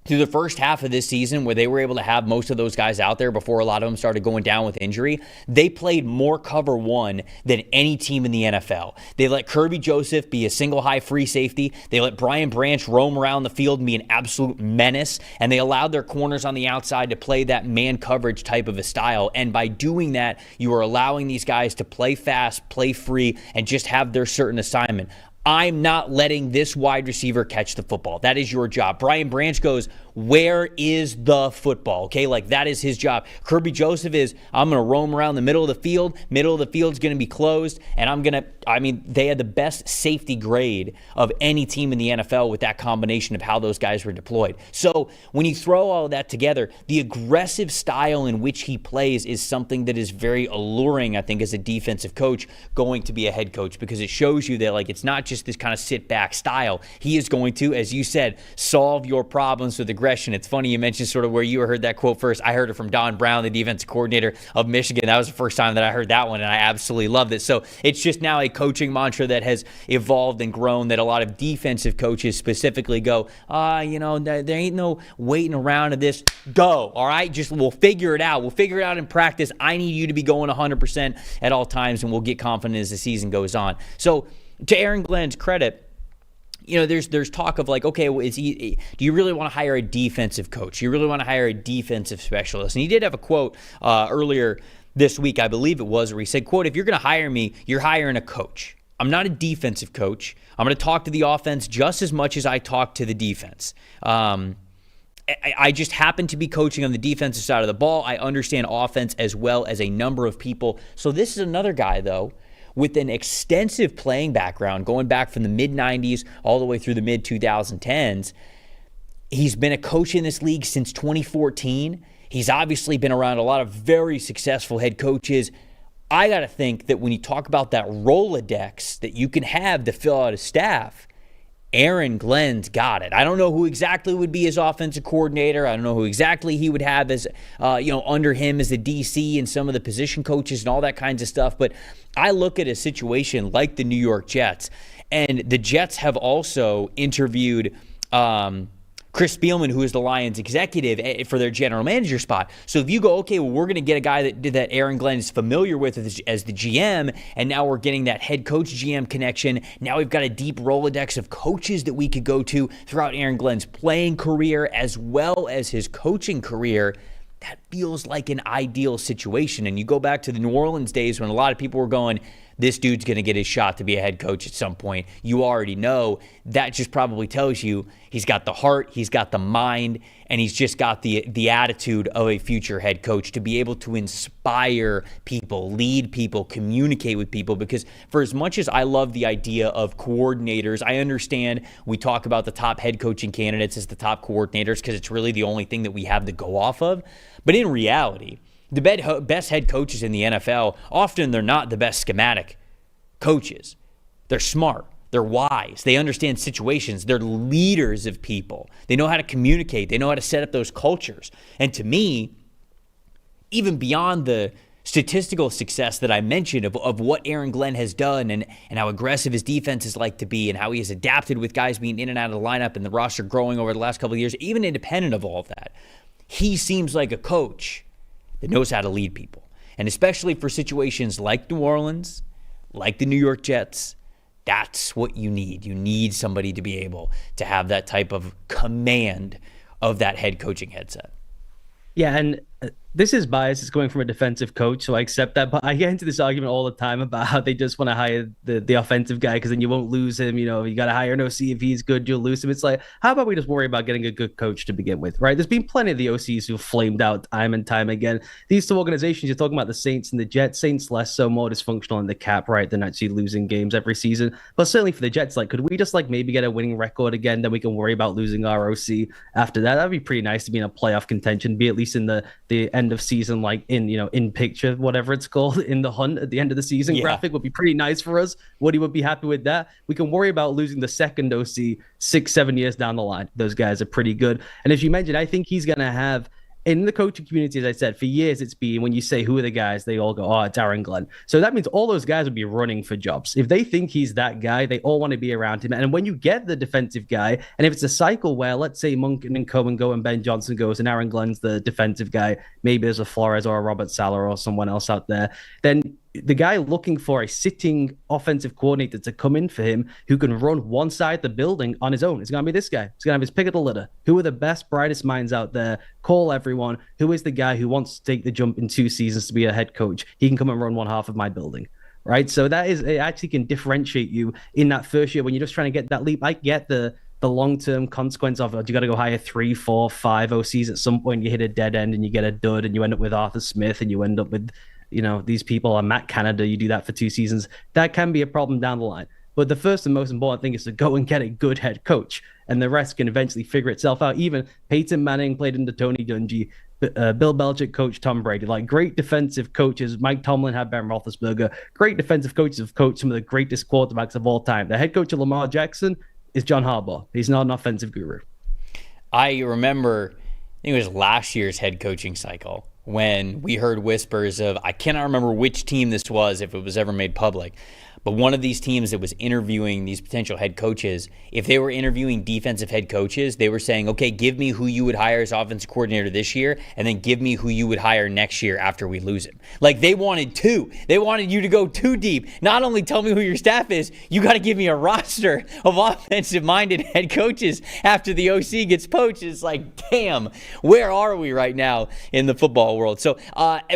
Through the first half of this season, where they were able to have most of those guys out there before a lot of them started going down with injury, they played more cover one than any team in the NFL. They let Kirby Joseph be a single high free safety. They let Brian Branch roam around the field and be an absolute menace. And they allowed their corners on the outside to play that man coverage type of a style. And by doing that, you are allowing these guys to play fast, play free, and just have their certain assignment. I'm not letting this wide receiver catch the football. That is your job. Brian Branch goes, where is the football? Okay, like that is his job. Kirby Joseph is, I'm going to roam around the middle of the field. Middle of the field's going to be closed. And they had the best safety grade of any team in the NFL with that combination of how those guys were deployed. So when you throw all of that together, the aggressive style in which he plays is something that is very alluring, I think, as a defensive coach going to be a head coach, because it shows you that like it's not just this kind of sit back style. He is going to, as you said, solve your problems with aggression. It's funny you mentioned sort of where you heard that quote first. I heard it from Don Brown, the defensive coordinator of Michigan. That was the first time that I heard that one, and I absolutely loved it. So it's just now a coaching mantra that has evolved and grown that a lot of defensive coaches specifically go, there ain't no waiting around to this. Go, all right? Just we'll figure it out. We'll figure it out in practice. I need you to be going 100% at all times, and we'll get confident as the season goes on. So to Aaron Glenn's credit, there's talk of like, okay, well, do you really want to hire a defensive coach? You really want to hire a defensive specialist? And he did have a quote earlier this week, I believe it was, where he said, quote, if you're going to hire me, you're hiring a coach. I'm not a defensive coach. I'm going to talk to the offense just as much as I talk to the defense. I just happen to be coaching on the defensive side of the ball. I understand offense as well as a number of people. So this is another guy, though, with an extensive playing background going back from the mid-90s all the way through the mid-2010s. He's been a coach in this league since 2014. He's obviously been around a lot of very successful head coaches. I got to think that when you talk about that Rolodex that you can have to fill out a staff, Aaron Glenn's got it. I don't know who exactly would be his offensive coordinator. I don't know who exactly he would have as, under him as the DC and some of the position coaches and all that kinds of stuff. But I look at a situation like the New York Jets, and the Jets have also interviewed Chris Spielman, who is the Lions executive, for their general manager spot. So if you go, okay, well, we're going to get a guy that Aaron Glenn is familiar with as the GM, and now we're getting that head coach GM connection. Now we've got a deep Rolodex of coaches that we could go to throughout Aaron Glenn's playing career as well as his coaching career. That feels like an ideal situation. And you go back to the New Orleans days when a lot of people were going, this dude's going to get his shot to be a head coach at some point. You already know. That just probably tells you he's got the heart, he's got the mind, and he's just got the attitude of a future head coach to be able to inspire people, lead people, communicate with people. Because for as much as I love the idea of coordinators, I understand we talk about the top head coaching candidates as the top coordinators because it's really the only thing that we have to go off of. But in reality, the best head coaches in the NFL, often they're not the best schematic coaches. They're smart. They're wise. They understand situations. They're leaders of people. They know how to communicate. They know how to set up those cultures. And to me, even beyond the statistical success that I mentioned of what Aaron Glenn has done and how aggressive his defense is like to be and how he has adapted with guys being in and out of the lineup and the roster growing over the last couple of years, even independent of all of that, he seems like a coach that knows how to lead people. And especially for situations like New Orleans, like the New York Jets, that's what you need. You need somebody to be able to have that type of command of that head coaching headset. Yeah, and this is bias. It's going from a defensive coach, so I accept that. But I get into this argument all the time about how they just want to hire the offensive guy because then you won't lose him. You got to hire an OC. If he's good, you'll lose him. It's like, how about we just worry about getting a good coach to begin with, right? There's been plenty of the OCs who've flamed out time and time again. These two organizations, you're talking about the Saints and the Jets. Saints less so, more dysfunctional in the cap, right? They're actually losing games every season. But certainly for the Jets, could we just maybe get a winning record again? Then we can worry about losing our OC after that. That'd be pretty nice to be in a playoff contention, be at least in the end of season, in picture, whatever it's called, in the hunt at the end of the season. Graphic would be pretty nice for us. Woody would be happy with that. We can worry about losing the second OC 6-7 years down the line. Those guys are pretty good. And as you mentioned, I think he's going to have, in the coaching community, as I said, for years it's been, when you say who are the guys, they all go, oh, it's Aaron Glenn. So that means all those guys would be running for jobs. If they think he's that guy, they all want to be around him. And when you get the defensive guy, and if it's a cycle where, let's say, Monken and Coen go and Ben Johnson goes and Aaron Glenn's the defensive guy, maybe there's a Flores or a Robert Saleh or someone else out there, then the guy looking for a sitting offensive coordinator to come in for him who can run one side of the building on his own. It's going to be this guy. It's going to have his pick of the litter. Who are the best, brightest minds out there? Call everyone. Who is the guy who wants to take the jump in 2 seasons to be a head coach? He can come and run one half of my building, right? So it actually can differentiate you in that first year when you're just trying to get that leap. I get the long-term consequence of it. You got to go hire 3, 4, 5 OCs at some point. You hit a dead end and you get a dud and you end up with Arthur Smith and you end up with these people are Matt Canada. You do that for 2 seasons. That can be a problem down the line. But the first and most important thing is to go and get a good head coach, and the rest can eventually figure itself out. Even Peyton Manning played under Tony Dungy. Bill Belichick coached Tom Brady. Great defensive coaches. Mike Tomlin had Ben Roethlisberger. Great defensive coaches have coached some of the greatest quarterbacks of all time. The head coach of Lamar Jackson is John Harbaugh. He's not an offensive guru. I remember, I think it was last year's head coaching cycle, when we heard whispers of, I cannot remember which team this was, if it was ever made public, but one of these teams that was interviewing these potential head coaches, if they were interviewing defensive head coaches, they were saying, okay, give me who you would hire as offensive coordinator this year, and then give me who you would hire next year after we lose him. They wanted 2. They wanted you to go 2 deep. Not only tell me who your staff is, you got to give me a roster of offensive-minded head coaches after the OC gets poached. It's damn, where are we right now in the football NFL world. So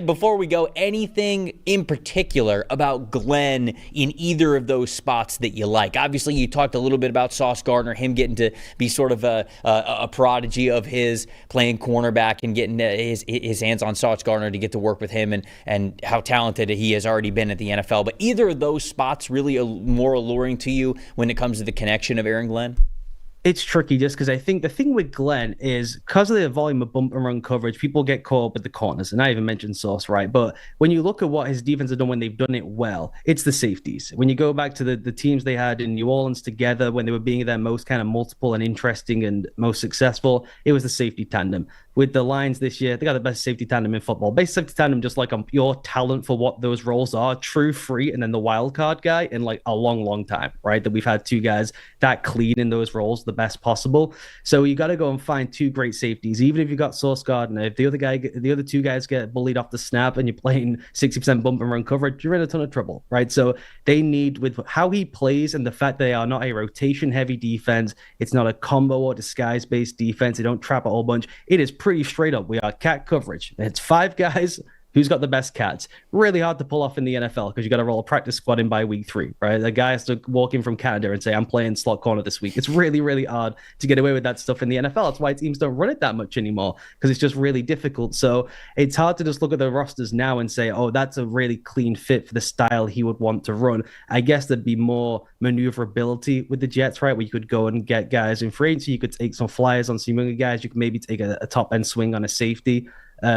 before we go, anything in particular about Glenn in either of those spots that you like? Obviously, you talked a little bit about Sauce Gardner, him getting to be sort of a prodigy of his playing cornerback and getting his hands on Sauce Gardner to get to work with him and how talented he has already been at the NFL. But either of those spots really more alluring to you when it comes to the connection of Aaron Glenn? It's tricky just because I think the thing with Glenn is because of the volume of bump and run coverage, people get caught up with the corners. And I even mentioned Sauce, right? But when you look at what his defense has done when they've done it well, it's the safeties. When you go back to the teams they had in New Orleans together, when they were being their most kind of multiple and interesting and most successful, it was the safety tandem. With the Lions this year, they got the best safety tandem in football. Best safety tandem, just like a pure talent for what those roles are, true free, and then the wild card guy in like a long, long time, right? That we've had two guys that clean in those roles the best possible. So you got to go and find two great safeties. Even if you got Sauce Gardner, if the other two guys get bullied off the snap and you're playing 60% bump and run coverage, you're in a ton of trouble, right? So they need, with how he plays and the fact they are not a rotation heavy defense, it's not a combo or disguise based defense. They don't trap a whole bunch. It is pretty straight up. We are cat coverage. It's five guys. Who's got the best cats? Really hard to pull off in the NFL because you got to roll a practice squad in by week 3, right? The guy has to walk in from Canada and say, I'm playing slot corner this week. It's really, really hard to get away with that stuff in the NFL. That's why teams don't run it that much anymore because it's just really difficult. So it's hard to just look at the rosters now and say, oh, that's a really clean fit for the style he would want to run. I guess there'd be more maneuverability with the Jets, right? Where you could go and get guys in free agency. You could take some flyers on some younger guys. You could maybe take a top end swing on a safety.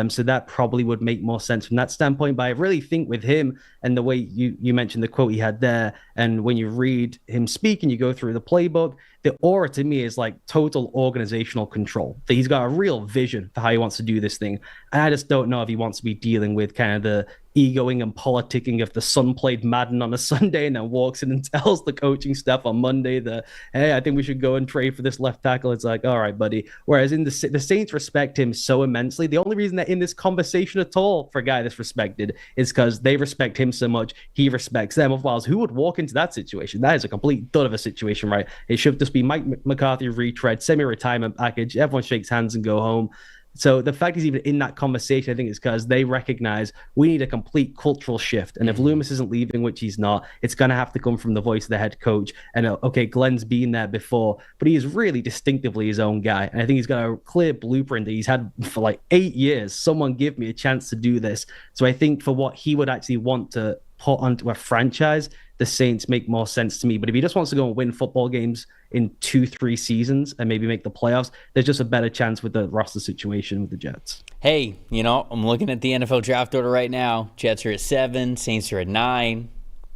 So that probably would make more sense from that standpoint. But I really think with him and the way you mentioned the quote he had there, and when you read him speak and you go through the playbook, the aura to me is like total organizational control. That he's got a real vision for how he wants to do this thing. And I just don't know if he wants to be dealing with kind of the egoing and politicking if the son played Madden on a Sunday and then walks in and tells the coaching staff on Monday that, hey, I think we should go and trade for this left tackle. It's like, all right, buddy. Whereas in the Saints respect him so immensely. The only reason they're in this conversation at all for a guy that's respected is because they respect him so much. He respects them. Otherwise, who would walk into that situation? That is a complete dud of a situation, right? It should just be Mike McCarthy retread, semi-retirement package. Everyone shakes hands and go home. So the fact he's even in that conversation, I think, is because they recognize we need a complete cultural shift. And if Loomis isn't leaving, which he's not, it's going to have to come from the voice of the head coach. And okay, Glenn's been there before, but he is really distinctively his own guy. And I think he's got a clear blueprint that he's had for like 8 years. Someone give me a chance to do this. So I think for what he would actually want to put onto a franchise, the Saints make more sense to me. But if he just wants to go and win football games in 2-3 seasons and maybe make the playoffs, there's just a better chance with the roster situation with the Jets. Hey, I'm looking at the NFL draft order right now. Jets are at 7, Saints are at 9.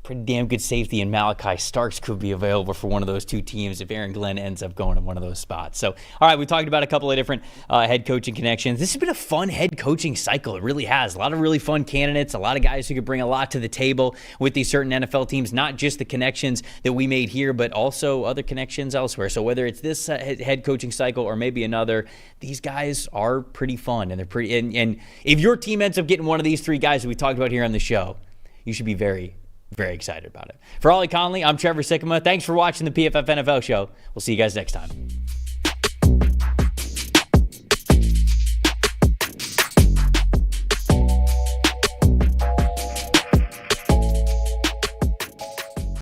Pretty damn good safety, and Malachi Starks could be available for one of those two teams if Aaron Glenn ends up going to one of those spots. So, all right, we talked about a couple of different head coaching connections. This has been a fun head coaching cycle. It really has. A lot of really fun candidates, a lot of guys who could bring a lot to the table with these certain NFL teams, not just the connections that we made here, but also other connections elsewhere. So whether it's this head coaching cycle or maybe another, these guys are pretty fun, and they're pretty. And if your team ends up getting one of these 3 guys that we talked about here on the show, you should be very, very excited about it. For Ollie Connolly, I'm Trevor Sikkema. Thanks for watching the PFF NFL show. We'll see you guys next time.